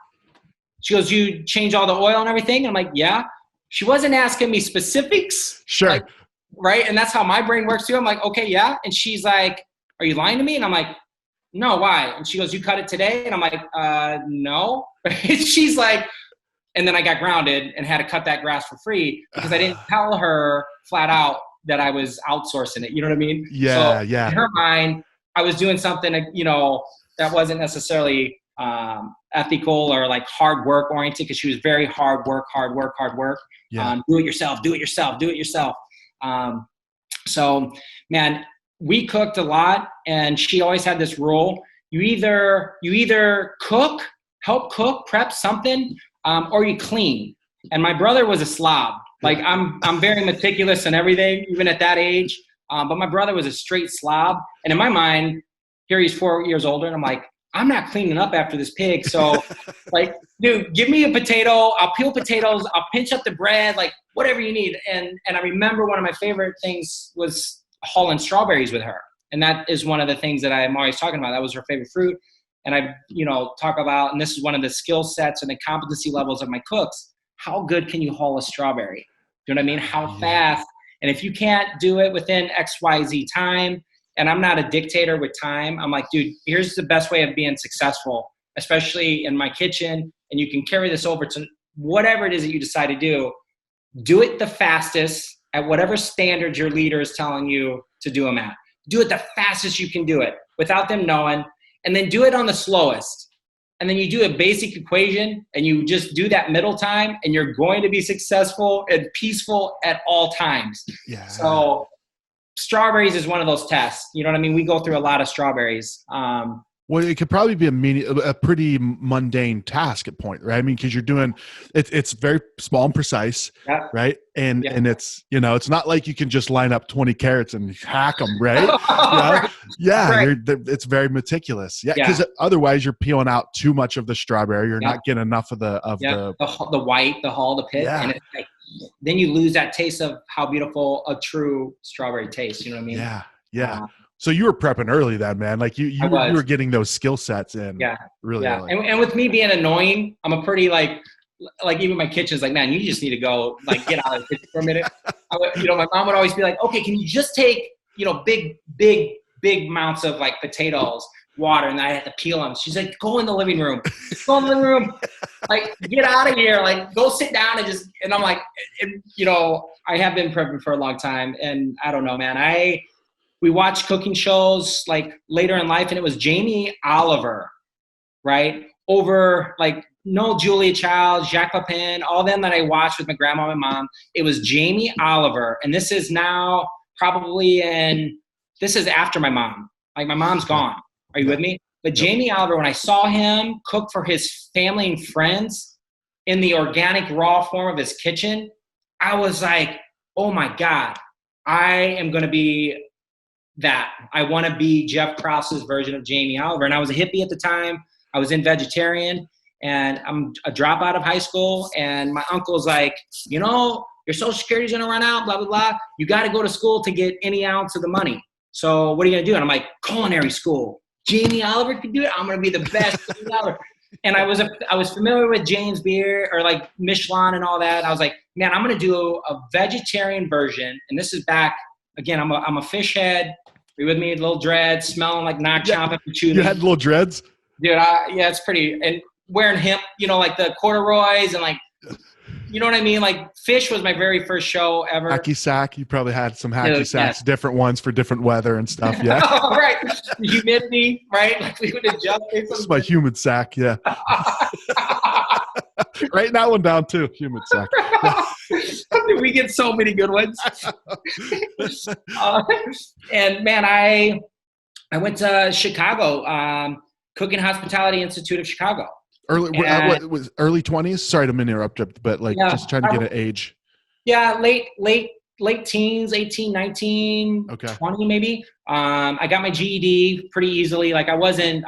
She goes, you change all the oil and everything? I'm like, yeah. She wasn't asking me specifics. Sure. Like, right? And that's how my brain works too. I'm like, okay, yeah. And she's like, are you lying to me? And I'm like, no, why? And she goes, you cut it today? And I'm like, no. She's like, and then I got grounded and had to cut that grass for free because I didn't tell her flat out that I was outsourcing it. You know what I mean? Yeah, so yeah. In her mind, I was doing something, that wasn't necessarily ethical or like hard work oriented, because she was very hard work. Yeah. Do it yourself. So man, we cooked a lot, and she always had this rule. You either help cook, prep something, or you clean. And my brother was a slob. Like I'm very meticulous and everything, even at that age. But my brother was a straight slob. And in my mind, here he's 4 years older, and I'm like, I'm not cleaning up after this pig. So like, dude, give me a potato. I'll peel potatoes. I'll pinch up the bread, like whatever you need. And I remember one of my favorite things was hauling strawberries with her. And that is one of the things that I'm always talking about. That was her favorite fruit. And I, talk about, and this is one of the skill sets and the competency levels of my cooks. How good can you haul a strawberry? Do you know what I mean? How fast? And if you can't do it within XYZ time, and I'm not a dictator with time, I'm like, dude, here's the best way of being successful, especially in my kitchen. And you can carry this over to whatever it is that you decide to do. Do it the fastest at whatever standards your leader is telling you to do them at. Do it the fastest you can do it without them knowing. And then do it on the slowest. And then you do a basic equation and you just do that middle time, and you're going to be successful and peaceful at all times. Yeah. So strawberries is one of those tests. You know what I mean? We go through a lot of strawberries. Well, it could probably be a pretty mundane task at point, right? I mean, because you're doing it's very small and precise, right? And it's it's not like you can just line up 20 carrots and hack them, right? Right. Yeah, Right. It's very meticulous. Yeah, because otherwise you're peeling out too much of the strawberry. You're not getting enough of the white, the hull, the pit, and it's like, then you lose that taste of how beautiful a true strawberry tastes. You know what I mean? Yeah. So you were prepping early then, man. Like you were getting those skill sets in. Really early. And with me being annoying, I'm a pretty like even my kitchen's like, man, you just need to go like get out of the kitchen for a minute. My mom would always be like, okay, can you just take big amounts of like potatoes, water, and I had to peel them. She's like, go in the living room. Like get out of here. Like go sit down and I'm like, I have been prepping for a long time, and I don't know, man. We watched cooking shows like later in life, and it was Jamie Oliver, right? Over like Julia Childs, Jacques Pepin, all them that I watched with my grandma and mom. It was Jamie Oliver. And this is now this is after my mom. Like my mom's gone. Are you with me? But Jamie Oliver, when I saw him cook for his family and friends in the organic raw form of his kitchen, I was like, oh my God, I am going to be that. I want to be Jeff Kraus's version of Jamie Oliver. And I was a hippie at the time. I was in vegetarian, and I'm a dropout of high school. And my uncle's like, your Social Security's going to run out, blah, blah, blah. You got to go to school to get any ounce of the money. So what are you going to do? And I'm like, culinary school. Jamie Oliver could do it. I'm going to be the best Jamie Oliver. And I was familiar with James Beard or like Michelin and all that. I was like, man, I'm going to do a vegetarian version. And this is back, again, I'm a fish head. Are you with me? Little dreads, smelling like knock chop and patchouli. You had little dreads? Dude, it's pretty. And wearing hemp, like the corduroys and like, you know what I mean? Like fish was my very first show ever. Hacky sack. You probably had some hacky sacks, different ones for different weather and stuff. Yeah. Oh, right. Humidity, right? Like we would adjust. This is my humid sack. Yeah. Write that one down too. Humid sack. We get so many good ones. And man, I went to Chicago, Cooking Hospitality Institute of Chicago. What was early 20s? Sorry to interrupt, but like just trying to get an age. Yeah, late teens, 18, 19, Okay. 20 maybe. I got my GED pretty easily. Like I wasn't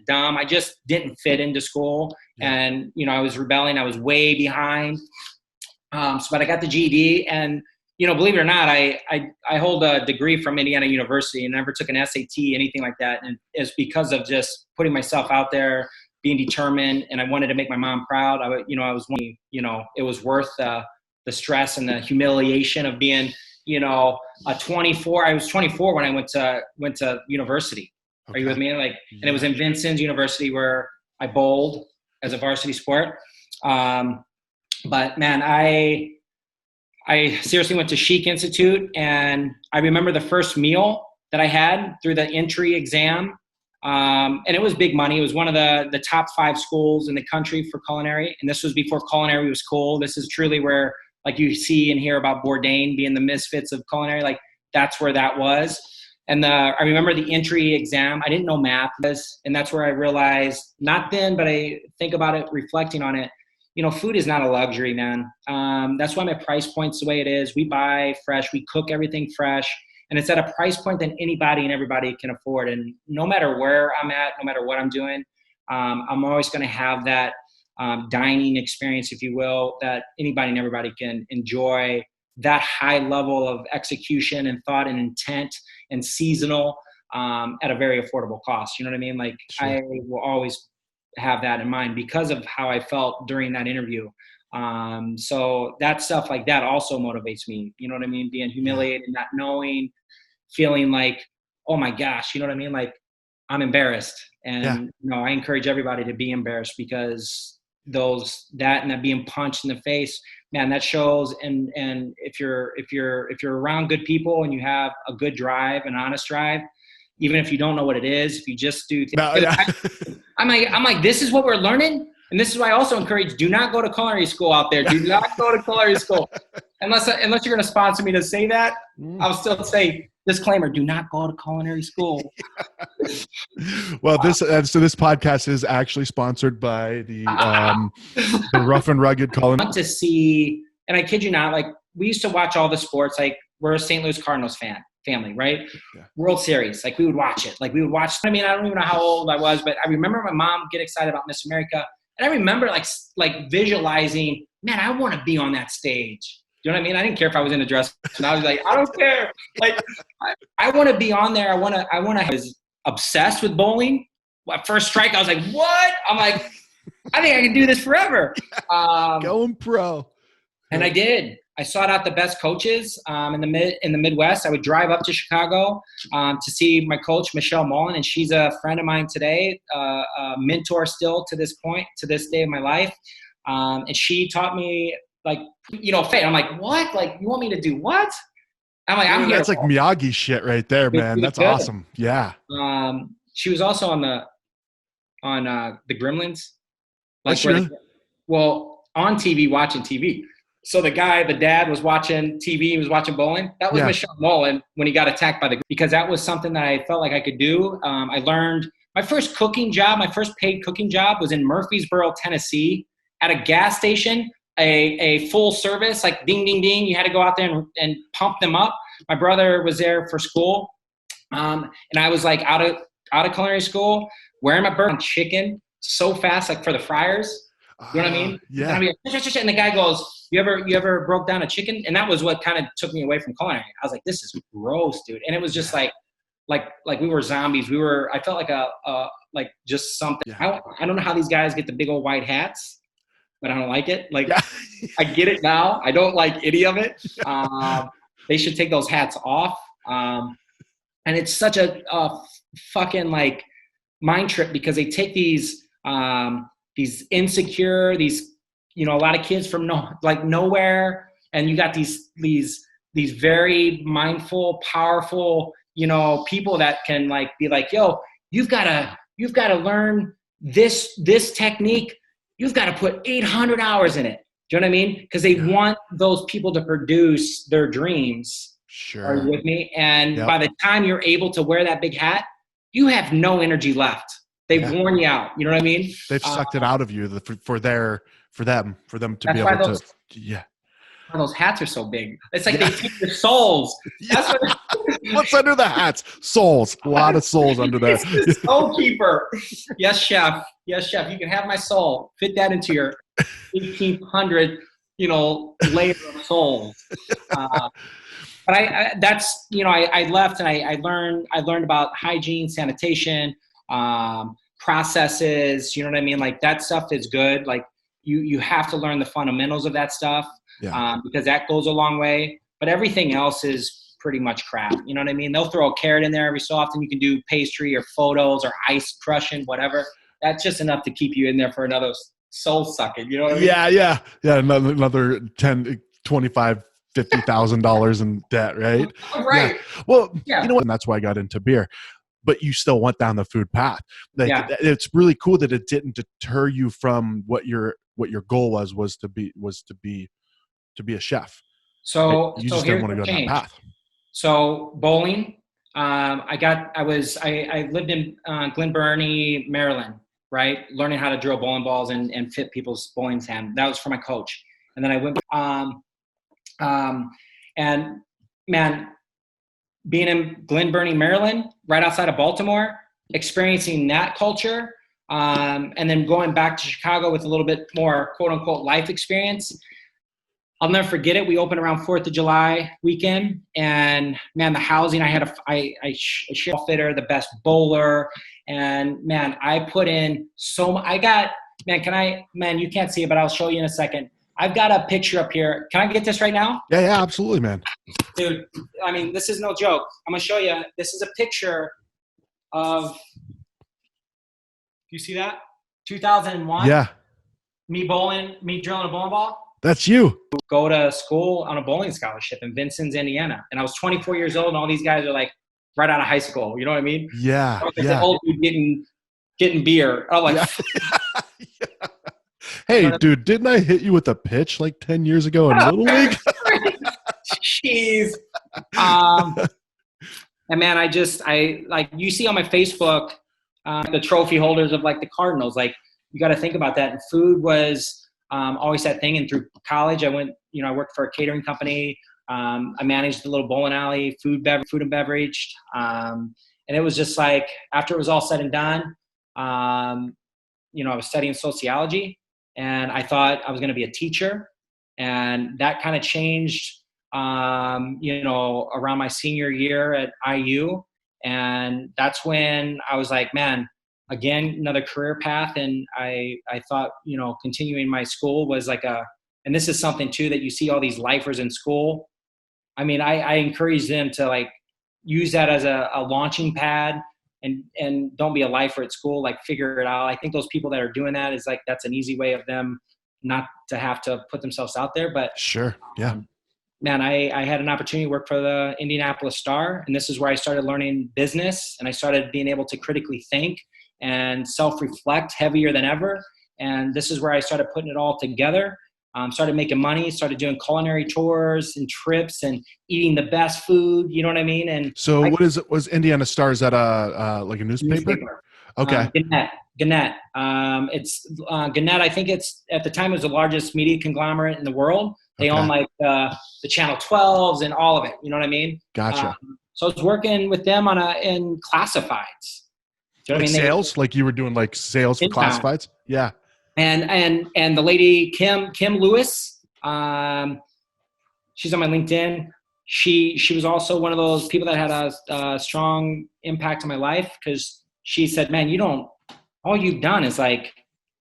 dumb. I just didn't fit into school. Yeah. And, I was rebelling. I was way behind. But I got the GED and, believe it or not, I hold a degree from Indiana University and never took an SAT, anything like that. And it's because of just putting myself out there, being determined. And I wanted to make my mom proud. It was worth the stress and the humiliation of being, a 24. I was 24 when I went to university. Okay. Are you with me? And it was in Vincennes University where I bowled as a varsity sport. But man, I seriously went to Chic Institute, and I remember the first meal that I had through the entry exam. And it was big money. It was one of the top 5 schools in the country for culinary. And this was before culinary was cool. This is truly where like you see and hear about Bourdain being the misfits of culinary. Like that's where that was. And I remember the entry exam. I didn't know math, and that's where I realized, not then, but I think about it, reflecting on it, food is not a luxury, man. That's why my price point's the way it is. We buy fresh, we cook everything fresh, and it's at a price point that anybody and everybody can afford. And no matter where I'm at, no matter what I'm doing, I'm always going to have that dining experience, if you will, that anybody and everybody can enjoy. That high level of execution and thought and intent and seasonal at a very affordable cost. You know what I mean? Like sure. I will always have that in mind because of how I felt during that interview. So that stuff like that also motivates me. You know what I mean? Being humiliated, not knowing, feeling like, oh my gosh, you know what I mean? Like I'm embarrassed. And I encourage everybody to be embarrassed because that being punched in the face, man, that shows. And if you're around good people and you have a good drive, an honest drive, even if you don't know what it is, if you just do things, I'm like, this is what we're learning. And this is why I also encourage, do not go to culinary school out there. Do not go to culinary school. Unless you're going to sponsor me to say that, I'll still say, disclaimer, do not go to culinary school. Well, this podcast is actually sponsored by the Rough and Rugged Culinary. To see, and I kid you not, like we used to watch all the sports. Like we're a St. Louis Cardinals family, right? Yeah. World Series, like we would watch it. Like we would watch. I mean, I don't even know how old I was, but I remember my mom get excited about Miss America, and I remember like visualizing, man, I want to be on that stage. You know what I mean? I didn't care if I was in a dress. And I was like, I don't care. Like, I want to be on there. I want to. I was obsessed with bowling. At first strike, I was like, what? I'm like, I think I can do this forever. Going pro. And I did. I sought out the best coaches in the Midwest. I would drive up to Chicago to see my coach, Michelle Mullen, and she's a friend of mine today, a mentor still to this point, to this day of my life. And she taught me, like, fate. I'm like, what? Like, you want me to do what? I'm like, I'm here. That's like Miyagi shit right there, man. That's awesome. Yeah. She was also on the Gremlins. Like, sure. On TV, watching TV. So the dad was watching TV, he was watching bowling. That was Michelle Mullen when he got attacked because that was something that I felt like I could do. I learned my first paid cooking job was in Murfreesboro, Tennessee, at a gas station, a full service, like ding, ding, ding. You had to go out there and pump them up. My brother was there for school. And I was like out of culinary school, wearing my burnt chicken so fast, like for the fryers. You know what I mean? Yeah. And the guy goes, you ever broke down a chicken? And that was what kind of took me away from culinary. I was like, this is gross, dude. And it was just like we were zombies. I felt like just something. Yeah. I don't know how these guys get the big old white hats, but I don't like it. Like, I get it now. I don't like any of it. They should take those hats off. And it's such a fucking like mind trip because they take these insecure, a lot of kids from nowhere, and you got these very mindful, powerful, people that can like be like, yo, you've got to learn this technique. You've got to put 800 hours in it. Do you know what I mean? Because they want those people to produce their dreams. Sure. Are you with me? And by the time you're able to wear that big hat, you have no energy left. They've worn you out. You know what I mean? They've sucked it out of you for them to be able to. Yeah. Those hats are so big. It's like they take your souls. That's What's under the hats? Souls. A lot of souls under there. It's the soul keeper. Yes, chef. Yes, chef. You can have my soul. Fit that into your 1,800, layer of souls. But that's, I left and I learned about hygiene, sanitation, processes. You know what I mean? Like that stuff is good. Like you have to learn the fundamentals of that stuff. Because that goes a long way, but everything else is pretty much crap. You know what I mean? They'll throw a carrot in there every so often. You can do pastry or photos or ice crushing, whatever. That's just enough to keep you in there for another soul sucking. You know what I mean? Yeah. Another $10, $25, $50,000 in debt, right? Right. Yeah. Well, you know what? And that's why I got into beer. But you still went down the food path. It's really cool that it didn't deter you from what your goal was to be a chef. So you just didn't want to go down that path. So bowling, I lived in Glen Burnie, Maryland, right? Learning how to drill bowling balls and fit people's bowling hand. That was for my coach. And then I went, and man, being in Glen Burnie, Maryland, right outside of Baltimore, experiencing that culture, and then going back to Chicago with a little bit more quote unquote life experience. I'll never forget it. We opened around 4th of July weekend, and man, the housing, I had a shell fitter, the best bowler. And man, I put in you can't see it, but I'll show you in a second. I've got a picture up here. Can I get this right now? Yeah, absolutely, man. Dude, I mean, this is no joke. I'm going to show you. This is a picture of, you see that? 2001. Yeah. Me drilling a bowling ball. That's you. Go to school on a bowling scholarship in Vincennes, Indiana. And I was 24 years old, and all these guys are like right out of high school. You know what I mean? Yeah. I was like the old dude getting beer. I'm like, yeah. Hey, dude, didn't I hit you with a pitch like 10 years ago in Little League? Jeez. And man, I like, you see on my Facebook, the trophy holders of like the Cardinals, like you got to think about that. And food was always that thing. And through college, I went, I worked for a catering company. I managed a little bowling alley, food and beverage. And it was just like, after it was all said and done, I was studying sociology, and I thought I was going to be a teacher. And that kind of changed, around my senior year at IU. And that's when I was like, man, again, another career path. And I thought, continuing my school was like and this is something too that you see all these lifers in school. I mean, I encourage them to like use that as a launching pad, and don't be a lifer at school, like figure it out. I think those people that are doing that is like, that's an easy way of them not to have to put themselves out there. But sure. Yeah. Man, I had an opportunity to work for the Indianapolis Star, and this is where I started learning business, and I started being able to critically think and self-reflect heavier than ever. And this is where I started putting it all together. Started making money, started doing culinary tours and trips and eating the best food. You know what I mean? And so was Indiana Star? Is that like a newspaper? Okay. Gannett. It's Gannett. I think it's, at the time, it was the largest media conglomerate in the world. They own like the Channel 12s and all of it. You know what I mean? Gotcha. So I was working with them in classifieds. Do you know what I mean? Sales? Like you were doing like sales for classifieds? Yeah. And the lady, Kim Lewis, she's on my LinkedIn. She was also one of those people that had a strong impact on my life, because she said, man, all you've done is like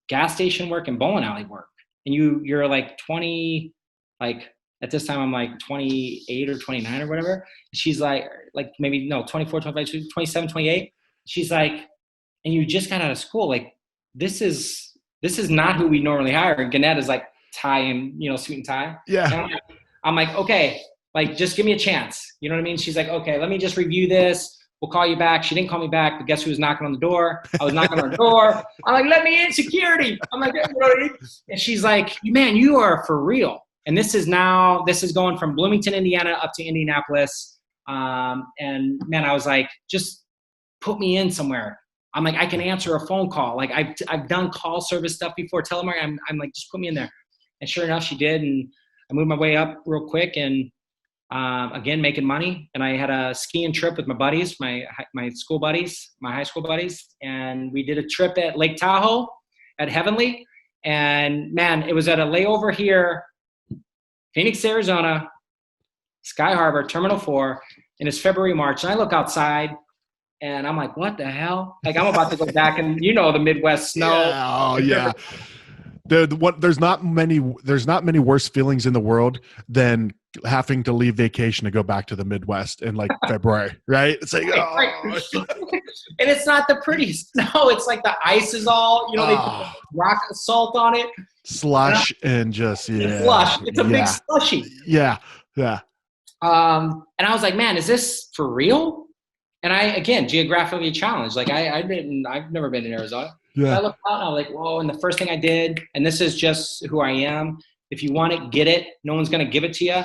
gas station work and bowling alley work. And you're like 20, like at this time I'm like 28 or 29 or whatever. She's like maybe, no, 24, 25, 27, 28. She's like, and you just got out of school. Like, this is not who we normally hire. And Gannett is like tie and, suit and tie. Yeah. I'm like, okay, like, just give me a chance. You know what I mean? She's like, okay, let me just review this. We'll call you back. She didn't call me back, but guess who was knocking on the door? I was knocking on her door. I'm like, let me in, security. I'm like, you know what I mean? And she's like, man, you are for real. And this is going from Bloomington, Indiana up to Indianapolis. And man, I was like, just put me in somewhere. I'm like, I can answer a phone call. Like I've done call service stuff before, telemarketing. I'm like, just put me in there. And sure enough, she did. And I moved my way up real quick and, again, making money. And I had a skiing trip with my buddies, my school buddies, my high school buddies. And we did a trip at Lake Tahoe at Heavenly. And man, it was at a layover here, Phoenix, Arizona, Sky Harbor, Terminal 4. And it's February, March. And I look outside and I'm like, what the hell? Like I'm about to go back and the Midwest snow. Yeah, oh yeah. There's not many worse feelings in the world than having to leave vacation to go back to the Midwest in like February, right? It's like, right. And it's not the prettiest snow. It's like the ice is all, they put rock salt on it. Slush and just, yeah. Slush. It's a big slushy. Yeah. Yeah. And I was like, man, is this for real? And I, again, geographically challenged. Like I've never been in Arizona. Yeah. So I looked out and I was like, whoa. And the first thing I did, and this is just who I am. If you want it, get it. No one's going to give it to you.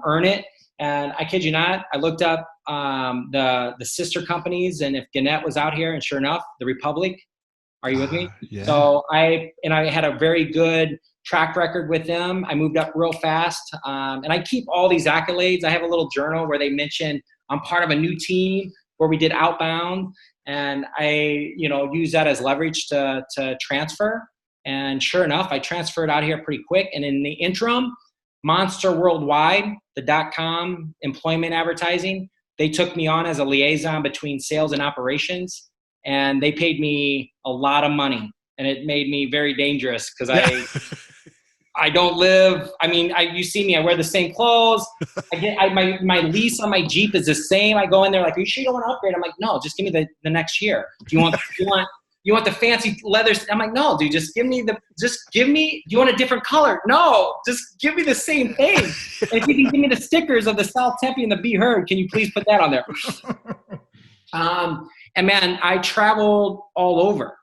Earn it. And I kid you not, I looked up the sister companies, and if Gannett was out here, and sure enough, the Republic. Are you with me? Yeah. So I had a very good track record with them. I moved up real fast. And I keep all these accolades. I have a little journal where they mention I'm part of a new team where we did outbound. And I, use that as leverage to transfer. And sure enough, I transferred out here pretty quick. And in the interim, Monster Worldwide, the .com employment advertising, they took me on as a liaison between sales and operations. And they paid me a lot of money. And it made me very dangerous because I don't live. I mean, you see me. I wear the same clothes. My lease on my Jeep is the same. I go in there like, are you sure you don't want to upgrade? I'm like, no, just give me the next year. Do you want the fancy leathers? I'm like, no, dude, do you want a different color? No, just give me the same thing. And if you can give me the stickers of the South Tempe and the Be Heard, can you please put that on there? And man, I traveled all over.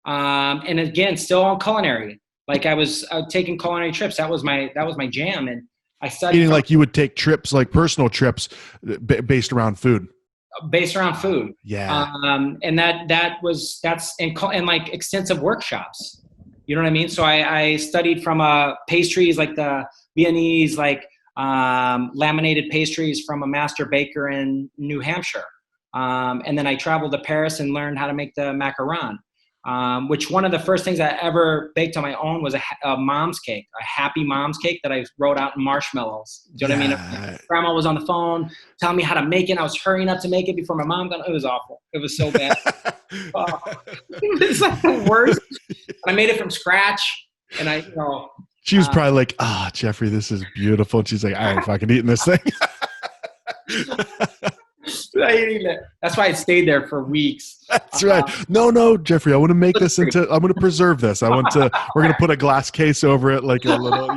And again, still on culinary. Like I was taking culinary trips. That was my jam. And I studied. Meaning like you would take trips, like personal trips based around food. Based around food. Yeah. And that's like extensive workshops. You know what I mean? So I studied from pastries, like the Viennese, like laminated pastries from a master baker in New Hampshire. And then I traveled to Paris and learned how to make the macaron. Which one of the first things I ever baked on my own was a mom's cake, a happy mom's cake that I wrote out in marshmallows. Do you know what I mean? Grandma was on the phone telling me how to make it. I was hurrying up to make it before my mom got. It was awful. It was so bad. It was like the worst. I made it from scratch, and she was probably like, Jeffrey, this is beautiful. And she's like, I ain't fucking eating this thing. I ate it. That's why I stayed there for weeks. That's right. No, Jeffrey, I want to make this I'm going to preserve this. we're going to put a glass case over it, like a little,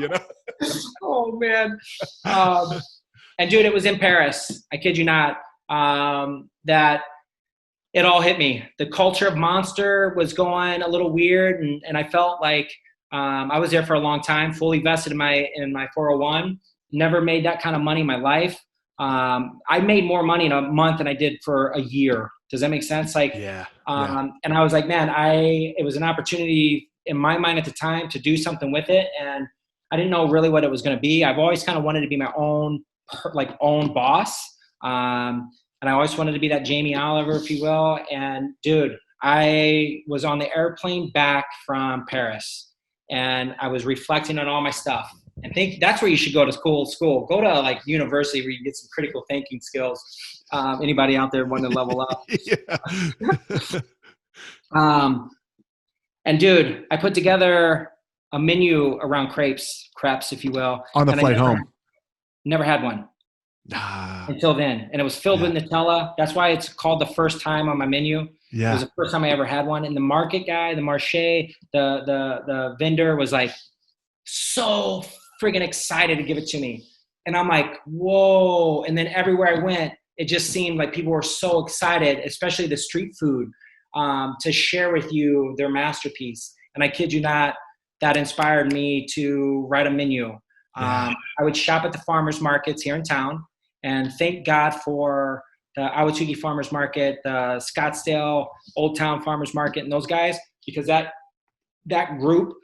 Oh man. And dude, it was in Paris. I kid you not. That it all hit me. The culture of Monster was going a little weird. And I felt like, I was there for a long time, fully vested in my 401, never made that kind of money in my life. I made more money in a month than I did for a year. Does that make sense? Like, yeah. And I was like, man, it was an opportunity in my mind at the time to do something with it. And I didn't know really what it was going to be. I've always kind of wanted to be my own boss. And I always wanted to be that Jamie Oliver, if you will. And dude, I was on the airplane back from Paris and I was reflecting on all my stuff. And think that's where you should go to school. Go to like university where you get some critical thinking skills. Anybody out there wanting to level up? Yeah. And dude, I put together a menu around crepes, if you will. On the flight home. Never had one until then. And it was filled with Nutella. That's why it's called the first time on my menu. Yeah. It was the first time I ever had one. And the market guy, the marché, the vendor was like so friggin' excited to give it to me. And I'm like, whoa. And then everywhere I went, it just seemed like people were so excited, especially the street food, to share with you their masterpiece. And I kid you not, that inspired me to write a menu. I would shop at the farmers markets here in town, and thank God for the Ahwatukee Farmers Market, the Scottsdale Old Town Farmers Market, and those guys, because that group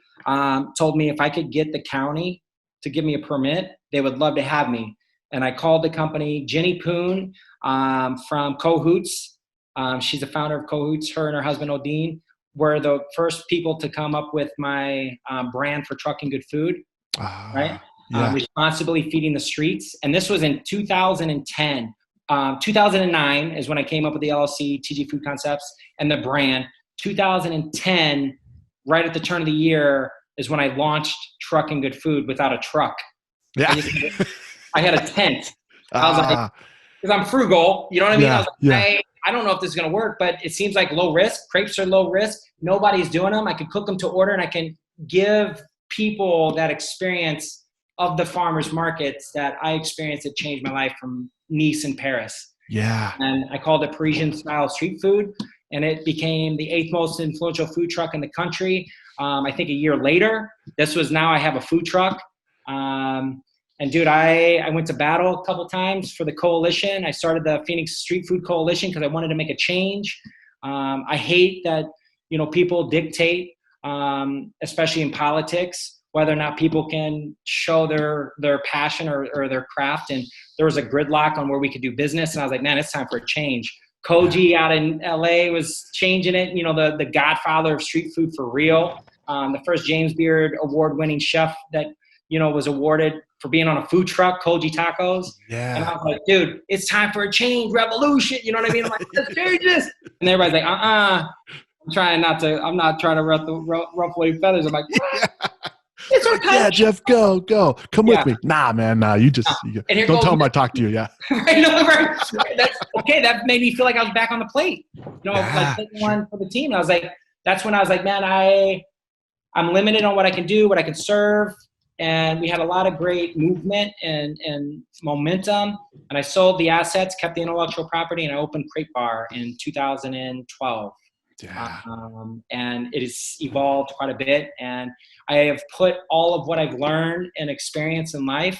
told me if I could get the county to give me a permit, they would love to have me. And I called the company. Jenny Poon from Cahoots. She's the founder of Cahoots. Her and her husband, Odine, were the first people to come up with my brand for Truckin Good Food, right? Yeah. Responsibly feeding the streets. And this was in 2010. 2009 is when I came up with the LLC, TG Food Concepts, and the brand. 2010, right at the turn of the year, is when I launched Truckin Good Food without a truck. Yeah. I had a tent. I was like, because I'm frugal, you know what I mean? I was like, I don't know if this is going to work, but it seems like low risk. Crepes are low risk. Nobody's doing them. I can cook them to order, and I can give people that experience of the farmers markets that I experienced that changed my life from Nice and Paris. Yeah. And I called it Parisian style street food, and it became the 8th most influential food truck in the country. I think a year later, now I have a food truck. And dude, I went to battle a couple times for the coalition. I started the Phoenix Street Food Coalition because I wanted to make a change. I hate that, people dictate, especially in politics, whether or not people can show their passion or their craft. And there was a gridlock on where we could do business. And I was like, man, it's time for a change. Koji out in LA was changing it. The godfather of street food for real. The first James Beard award-winning chef that, was awarded for being on a food truck, Koji Tacos. Yeah. And I was like, dude, it's time for a change, revolution. You know what I mean? I'm like, let's change this. And everybody's like, I'm not trying to ruffle any feathers. I'm like, it's okay. Yeah, Jeff, go. Come with me. Nah, man, you just don't tell him I talked to you. Yeah. Right. That's okay. That made me feel like I was back on the plate. Like taking one for the team. And I was like, that's when I was like, man, I'm limited on what I can do, what I can serve. And we had a lot of great movement and momentum. And I sold the assets, kept the intellectual property, and I opened Crêpe Bar in 2012. Yeah. And it has evolved quite a bit. And I have put all of what I've learned and experienced in life,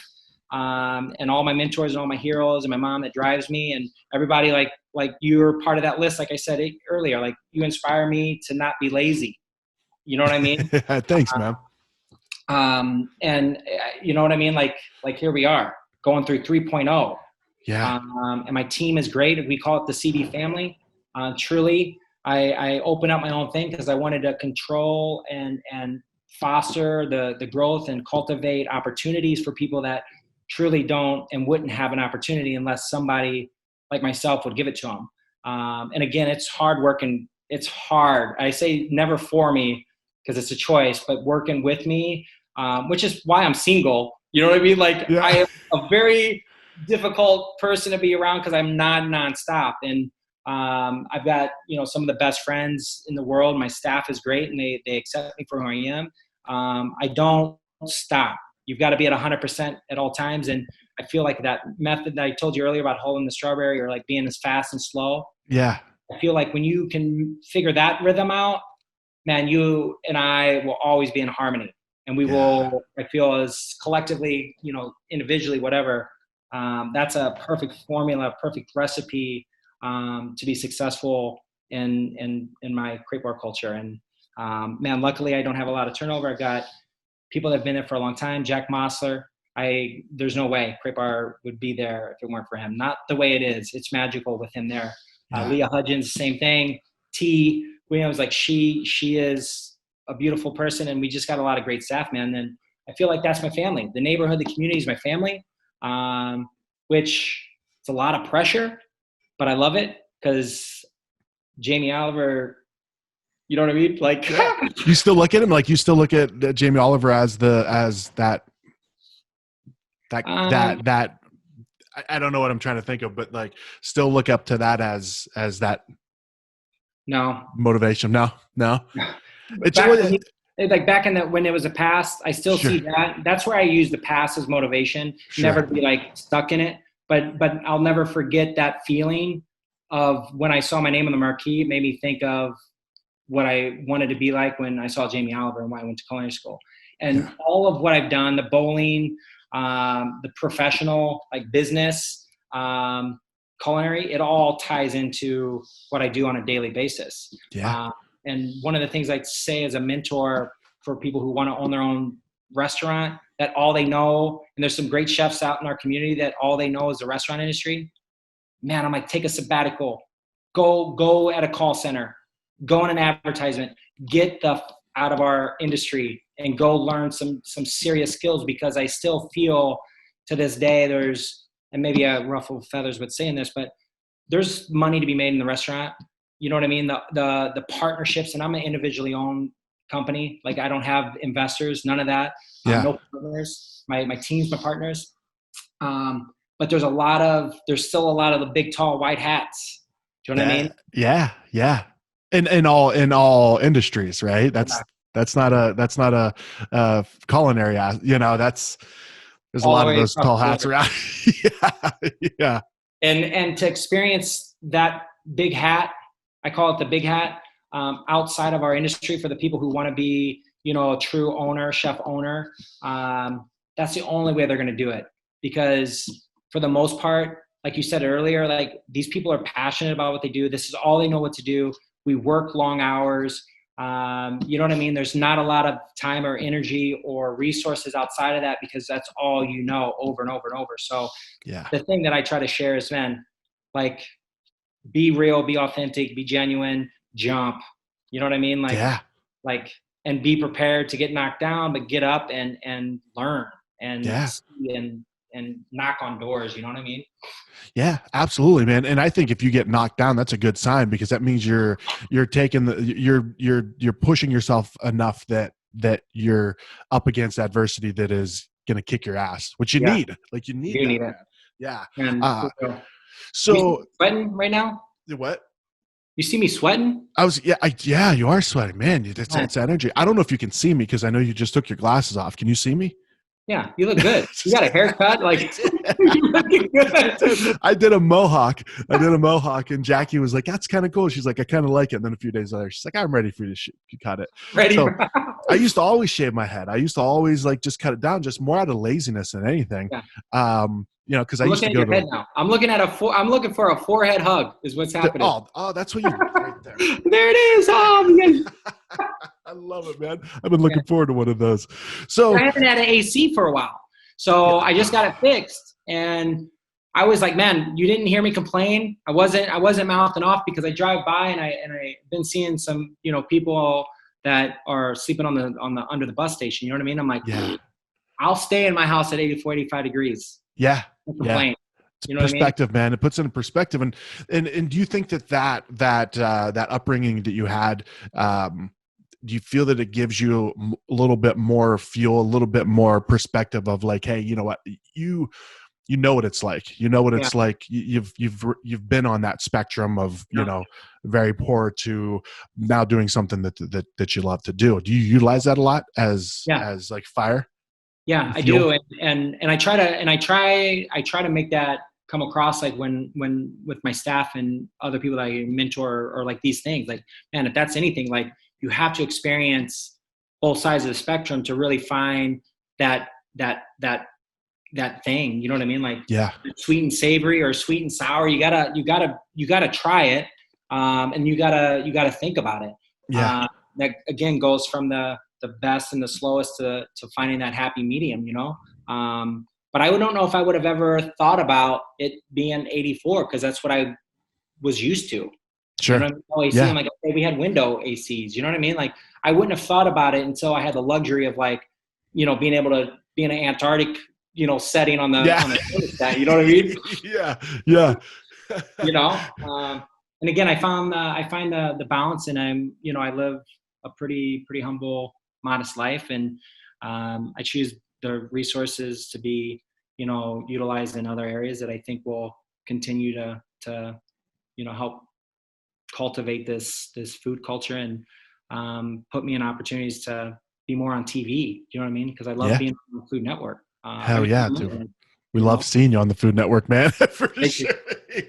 and all my mentors and all my heroes and my mom that drives me and everybody like you're part of that list. Like I said earlier, like you inspire me to not be lazy. You know what I mean? Thanks, man. And you know what I mean? Like here we are going through 3.0. Yeah. And my team is great. We call it the CD family. Truly, I opened up my own thing because I wanted to control and foster the growth and cultivate opportunities for people that truly don't and wouldn't have an opportunity unless somebody like myself would give it to them. And again, it's hard work and it's hard. I say never for me because it's a choice, but working with me, which is why I'm single. You know what I mean? Like I am a very difficult person to be around because I'm not nonstop. And I've got, some of the best friends in the world. My staff is great and they accept me for who I am. I don't stop. You've got to be at 100% at all times. And I feel like that method that I told you earlier about holding the strawberry or like being as fast and slow. Yeah. I feel like when you can figure that rhythm out, man, you and I will always be in harmony. And we will, I feel as collectively, individually, whatever, that's a perfect formula, perfect recipe to be successful in my Crêpe Bar culture. And man, luckily I don't have a lot of turnover. I've got people that have been there for a long time. Jack Mossler, there's no way Crêpe Bar would be there if it weren't for him. Not the way it is. It's magical with him there. Leah Hudgens, same thing. T. Williams, like she is a beautiful person, and we just got a lot of great staff, man. And I feel like that's my family. The neighborhood, the community is my family, which it's a lot of pressure, but I love it because Jamie Oliver, you know what I mean? Like you still look at him like you still look at Jamie Oliver as that I don't know what I'm trying to think of, but like still look up to that as that. No motivation. No. It's back in when it was a past, I still see that. That's where I use the past as motivation, never to be like stuck in it. but I'll never forget that feeling of when I saw my name on the marquee. It made me think of what I wanted to be like when I saw Jamie Oliver and when I went to culinary school. And all of what I've done, the bowling, the professional, like business, culinary, it all ties into what I do on a daily basis. And one of the things I say as a mentor for people who want to own their own restaurant, that all they know, and there's some great chefs out in our community that all they know is the restaurant industry. Man, I'm like, take a sabbatical, go at a call center, go in an advertisement, get the out of our industry and go learn some serious skills, because I still feel to this day there's, and maybe I ruffle feathers with saying this, but there's money to be made in the restaurant. You know what I mean? The partnerships, and I'm an individually owned company. Like I don't have investors, none of that. No partners. My team's my partners. But there's still a lot of the big, tall, white hats. Do you know what I mean? Yeah. In all industries, right? That's not a culinary, there's a lot of those tall hats around. Yeah. And to experience that big hat, I call it the big hat, outside of our industry, for the people who want to be, a true owner, chef owner, that's the only way they're going to do it. Because for the most part, like you said earlier, like these people are passionate about what they do. This is all they know what to do. We work long hours. You know what I mean? There's not a lot of time or energy or resources outside of that, because that's all you know, over and over and over. So the thing that I try to share is, man, like, be real, be authentic, be genuine, jump. You know what I mean? Like, and be prepared to get knocked down, but get up and learn and see and knock on doors. You know what I mean? Yeah, absolutely, man. And I think if you get knocked down, that's a good sign, because that means you're taking you're pushing yourself enough that you're up against adversity that is going to kick your ass, which you need. Like you need that. Yeah. And so you sweating right now? What? You see me sweating? You are sweating, man. That's energy. I don't know if you can see me, because I know you just took your glasses off. Can you see me? Yeah, you look good. You got a haircut, like you're looking good. I did a mohawk. And Jackie was like, "That's kind of cool." She's like, "I kind of like it." And then a few days later, she's like, "I'm ready for you to cut it." So I used to always shave my head. I used to always like just cut it down, just more out of laziness than anything. Because I used to go to. Now. I'm looking for a forehead hug. Is what's happening. Oh, that's what you right there. There it is. Oh, I love it, man. I've been looking forward to one of those. So I haven't had an AC for a while, so I just got it fixed, and I was like, man, you didn't hear me complain. I wasn't mouthing off, because I drive by and I've been seeing some people that are sleeping on the under the bus station. You know what I mean? I'm like, I'll stay in my house at 84, 85 degrees. Yeah. Complain. It's perspective, man. It puts it in perspective. And do you think that upbringing that you had, do you feel that it gives you a little bit more fuel, a little bit more perspective of like, hey, you know what, you know what it's like. You know what it's like. You've been on that spectrum of very poor to now doing something that you love to do. Do you utilize that a lot as like fire? Yeah, I do, and I try to make that come across, like when with my staff and other people that I mentor, or like these things. Like, man, if that's anything, like you have to experience both sides of the spectrum to really find that thing. You know what I mean? Like, sweet and savory or sweet and sour. You gotta try it, and you gotta think about it. That again goes from the best and the slowest to finding that happy medium, but I don't know if I would have ever thought about it being 84, because that's what I was used to. Sure. AC, I'm like, okay, we had window ACs. You know what I mean? Like, I wouldn't have thought about it until I had the luxury of like, being able to be in an Antarctic, setting on the thermostat. You know what I mean? Yeah. And again, I find the balance, and I live a pretty humble, modest life, and I choose the resources to be utilized in other areas that I think will continue to help cultivate this food culture, and put me in opportunities to be more on TV. You know what I mean? Because I love being on the Food Network. Hell yeah, dude. We love seeing you on the Food Network, man. For Thank sure.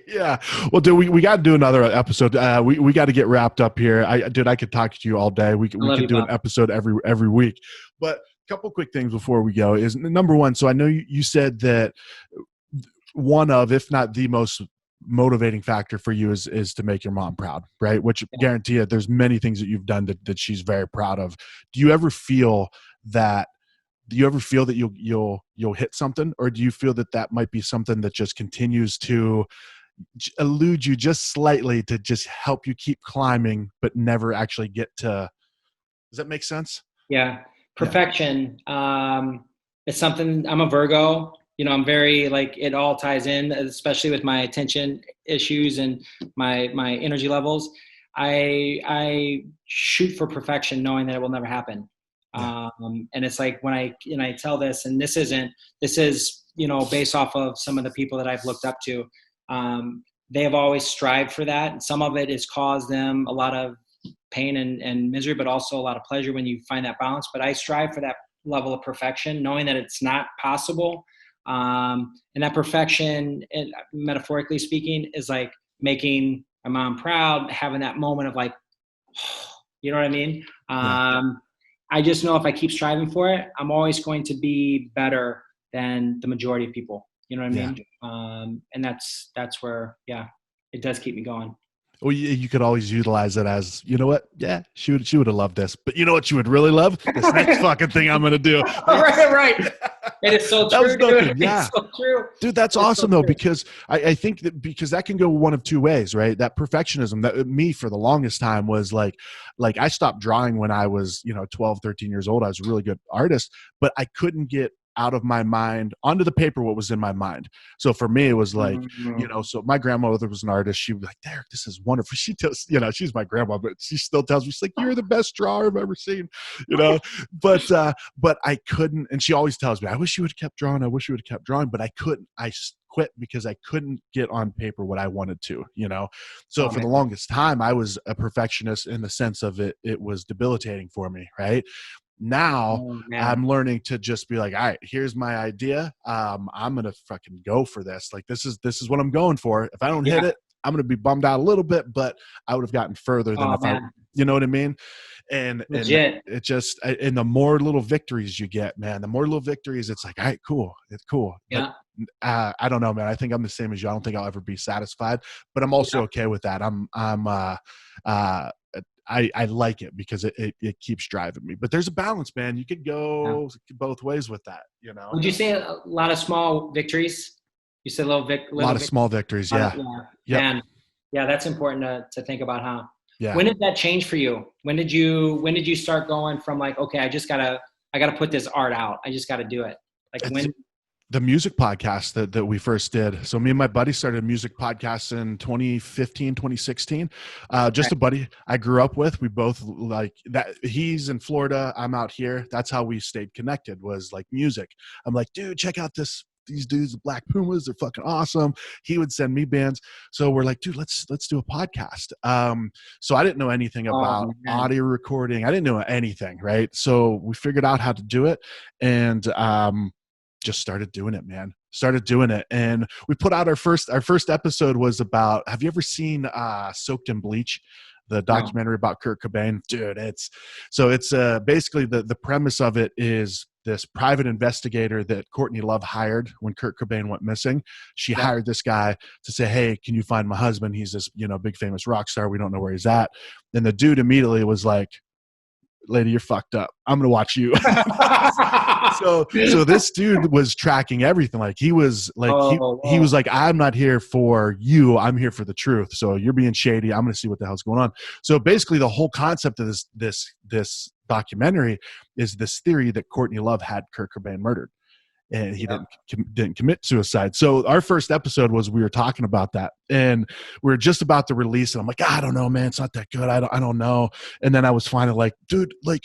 Yeah. Well, dude, we got to do another episode. We got to get wrapped up here. I could talk to you all day. We could do an episode every week. But a couple quick things before we go is, number one. So I know you said that one of, if not the most motivating factor for you is to make your mom proud, right? Which guarantee you, there's many things that you've done that she's very proud of. Do you ever feel that you'll hit something, or do you feel that might be something that just continues to elude you just slightly to just help you keep climbing, but never actually get to? Does that make sense? Yeah. Perfection. It's something. I'm a Virgo. I'm very it all ties in, especially with my attention issues and my energy levels. I shoot for perfection, knowing that it will never happen. Yeah. And it's like when I tell this, and this is based off of some of the people that I've looked up to. They have always strived for that. And some of it has caused them a lot of pain and misery, but also a lot of pleasure when you find that balance. But I strive for that level of perfection, knowing that it's not possible. And that perfection, metaphorically speaking, is like making my mom proud, having that moment of you know what I mean? I just know if I keep striving for it, I'm always going to be better than the majority of people. You know what I mean? And that's where, it does keep me going. Well, you could always utilize it as, you know what? Yeah, she would have loved this. But you know what she would really love? This next fucking thing I'm going to do. Right. It is so true, dude. Yeah. It's so true. Dude, that's awesome, though, because I think that can go one of two ways, right? That perfectionism, that me for the longest time was like I stopped drawing when I was, 12, 13 years old. I was a really good artist, but I couldn't get out of my mind onto the paper what was in my mind. So for me, it was like, so my grandmother was an artist. She was like, Derek, this is wonderful. She tells, she's my grandma, but she still tells me, she's like, you're the best drawer I've ever seen, but I couldn't. And she always tells me, I wish you would have kept drawing. But I couldn't. I quit because I couldn't get on paper what I wanted to, So for the longest time, I was a perfectionist in the sense of it was debilitating for me. Right. Now I'm learning to just be like, all right, here's my idea. I'm going to fucking go for this. Like, this is what I'm going for. If I don't hit it, I'm going to be bummed out a little bit, but I would have gotten further than you know what I mean? And it just, and the more little victories you get, man, the more little victories, it's like, all right, cool. It's cool. Yeah. But, I don't know, man. I think I'm the same as you. I don't think I'll ever be satisfied, but I'm also okay with that. I like it because it keeps driving me. But there's a balance, man. You could go both ways with that, Would you say a lot of small victories? You said a lot of small victories, yeah. Man, that's important to think about, huh? Yeah. When did that change for you? When did you start going from like, okay, I gotta put this art out. I just gotta do it. The music podcast that we first did. So me and my buddy started a music podcast in 2015, 2016. Just a buddy I grew up with. We both like that. He's in Florida. I'm out here. That's how we stayed connected, was like music. I'm like, dude, check out these dudes, the Black Pumas. They're fucking awesome. He would send me bands. So we're like, dude, let's do a podcast. So I didn't know anything about audio recording. I didn't know anything. Right. So we figured out how to do it. And, just started doing it, man. And we put out our first episode was about, have you ever seen Soaked in Bleach, the documentary about Kurt Cobain? Dude, it's basically the premise of it is this private investigator that Courtney Love hired when Kurt Cobain went missing. She hired this guy to say, hey, can you find my husband? He's this, big famous rock star. We don't know where he's at. And the dude immediately was like, lady, you're fucked up. I'm going to watch you. So this dude was tracking everything. Like he was like, he was like, I'm not here for you. I'm here for the truth. So you're being shady. I'm going to see what the hell's going on. So basically the whole concept of this documentary is this theory that Courtney Love had Kurt Cobain murdered. And he didn't commit suicide. So our first episode was, we were talking about that, and we were just about to release it. I'm like, I don't know, man, it's not that good. I don't know. And then I was finally like, dude, like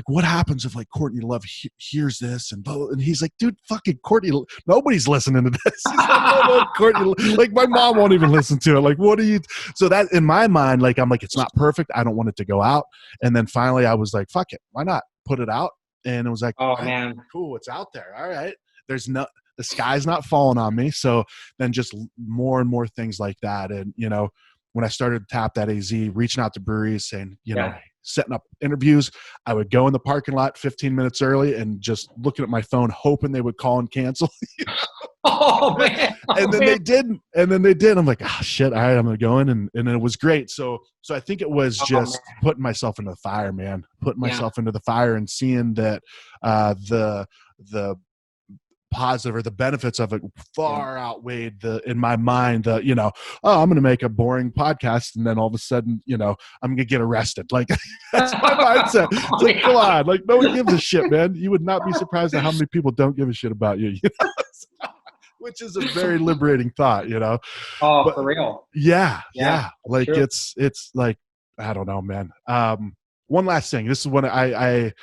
what happens if like Courtney Love hears this? And he's like, dude, fucking Courtney, nobody's listening to this. He's like, no, Courtney, like my mom won't even listen to it. Like, what are you? So that in my mind, like, I'm like, it's not perfect. I don't want it to go out. And then finally I was like, fuck it. Why not put it out? And it was like, oh man, cool, it's out there. All right. the sky's not falling on me. So then just more and more things like that. And, you know, when I started to tap that AZ, reaching out to breweries saying, you know, setting up interviews, I would go in the parking lot 15 minutes early and just looking at my phone, hoping they would call and cancel. Oh man. And then they didn't. And then they did. I'm like, oh shit. All right, I'm going to go in. And it was great. So I think it was just putting myself into the fire, man, putting myself into the fire and seeing that the positive or the benefits of it far outweighed in my mind, you know, oh, I'm going to make a boring podcast. And then all of a sudden, you know, I'm going to get arrested. Like that's my mindset. It's like, come on, like no one gives a shit, man. You would not be surprised at how many people don't give a shit about you, you know? Which is a very liberating thought, you know? Oh, but, for real. Yeah. Like sure. It's like, I don't know, man. One last thing. This is what I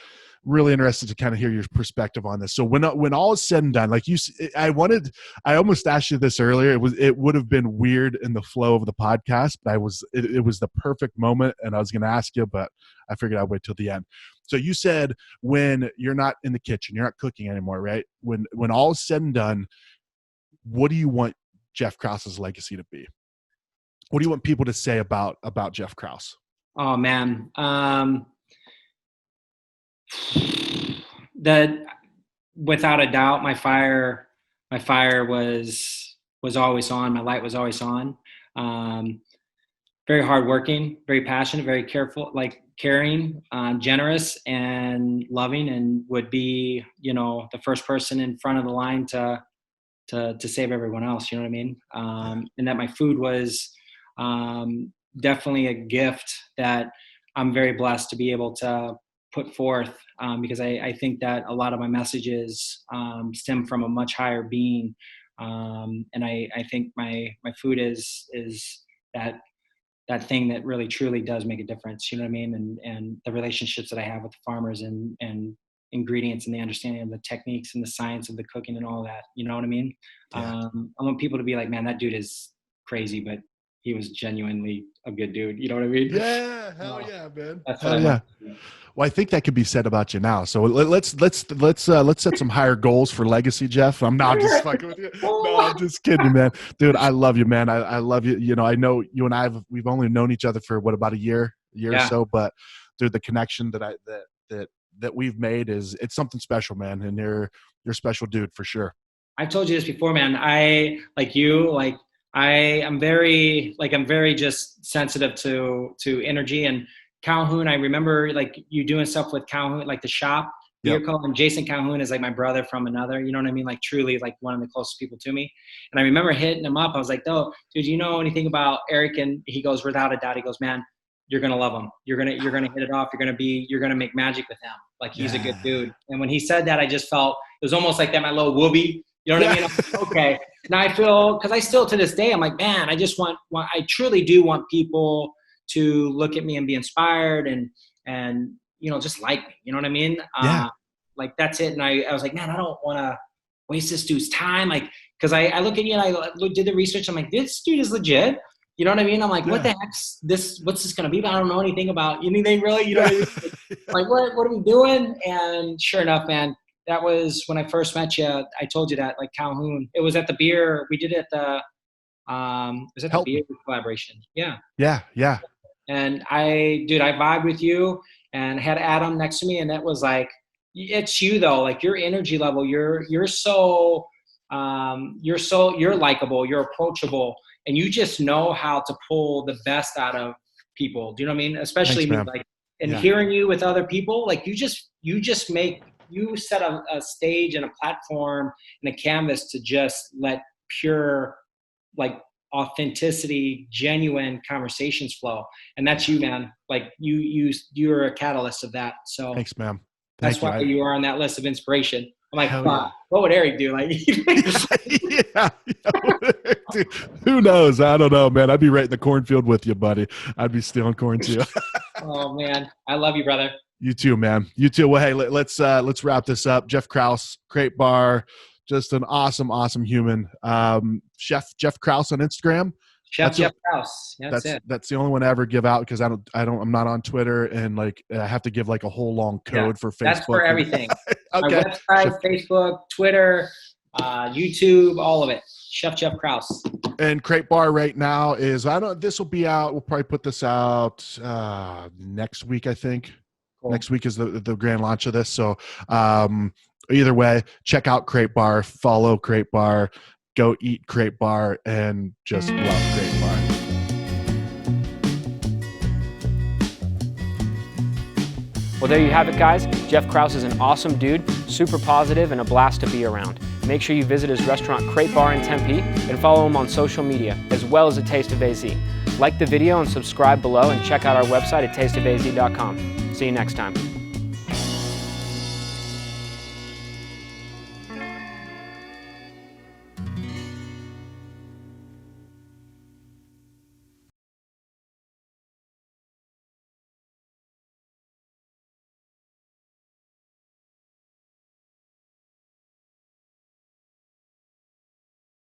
really interested to kind of hear your perspective on this. So when all is said and done, like I almost asked you this earlier. It would have been weird in the flow of the podcast, but it was the perfect moment, and I was going to ask you, but I figured I'd wait till the end. So you said when you're not in the kitchen, you're not cooking anymore, right? When all is said and done, what do you want Jeff Kraus's legacy to be? What do you want people to say about Jeff Kraus? Oh man. That without a doubt, my fire was always on. My light was always on. Very hardworking, very passionate, very careful, like caring, generous, and loving, and would be, you know, the first person in front of the line to save everyone else. You know what I mean? And that my food was definitely a gift that I'm very blessed to be able to put forth, because I think that a lot of my messages stem from a much higher being, and I think my food is that thing that really truly does make a difference. You know what I mean? And the relationships that I have with the farmers and ingredients and the understanding of the techniques and the science of the cooking and all that. You know what I mean? Yeah. I want people to be like, man, that dude is crazy, but he was genuinely a good dude. You know what I mean? Yeah, hell yeah, man. Hell yeah. Well, I think that could be said about you now. So let's set some higher goals for legacy, Jeff. I'm just fucking with you. No, I'm just kidding, man. Dude, I love you, man. I love you. You know, I know you and we've only known each other for about a year or so, but dude, the connection that we've made it's something special, man. And you're a special dude for sure. I've told you this before, man. I'm very just sensitive to energy and Calhoun. I remember like you doing stuff with Calhoun, like the shop. Yep. And Jason Calhoun is like my brother from another, you know what I mean? Like truly like one of the closest people to me. And I remember hitting him up. I was like, oh, dude, you know anything about Eric? And he goes, without a doubt, he goes, man, you're going to love him. You're going to hit it off. You're going to make magic with him. Like he's a good dude. And when he said that, I just felt, it was almost like that, my little whoopee. You know what I mean? I'm like, okay. Now I feel, because I still to this day, I'm like, man, I just I truly do want people to look at me and be inspired and you know, just like me. You know what I mean? Like that's it. And I was like, man, I don't want to waste this dude's time. Like, because I look at you and I did the research. I'm like, this dude is legit. You know what I mean? I'm like, what the heck's this? What's this going to be? I don't know anything about anything really. You know what I mean? Like, what are we doing? And sure enough, man, that was when I first met you. I told you that, like Calhoun. It was at the beer. We did it at the the beer collaboration. Yeah. Yeah. And I vibed with you and had Adam next to me, and that was like, it's you though. Like your energy level, you're likable, you're approachable, and you just know how to pull the best out of people. Do you know what I mean? Especially me, like, and hearing you with other people, like you set a stage and a platform and a canvas to just let pure, like, authenticity, genuine conversations flow. And that's you, man. Like you're a catalyst of that. So thanks, man. That's why you are on that list of inspiration. I'm like, what would Eric do? Like, Dude, who knows? I don't know, man. I'd be right in the cornfield with you, buddy. I'd be stealing corn too. Oh man, I love you, brother. You too, man. You too. Well, hey, let's wrap this up. Jeff Kraus, Crêpe Bar, just an awesome human. Chef Jeff Kraus on Instagram. Jeff Kraus. That's it. That's the only one I ever give out because I'm not on Twitter, and like I have to give like a whole long code for Facebook. That's for everything. Okay. My website, Facebook, Twitter, YouTube, all of it. Chef Jeff Kraus. And Crêpe Bar right now is, this will be out. We'll probably put this out next week, I think. Cool. Next week is the grand launch of this. So either way, check out Crêpe Bar, follow Crêpe Bar, go eat Crêpe Bar, and just love Crêpe Bar. Well, there you have it, guys. Jeff Kraus is an awesome dude, super positive, and a blast to be around. Make sure you visit his restaurant Crêpe Bar in Tempe and follow him on social media, as well as A Taste of AZ. Like the video and subscribe below, and check out our website at tasteofaz.com. See you next time.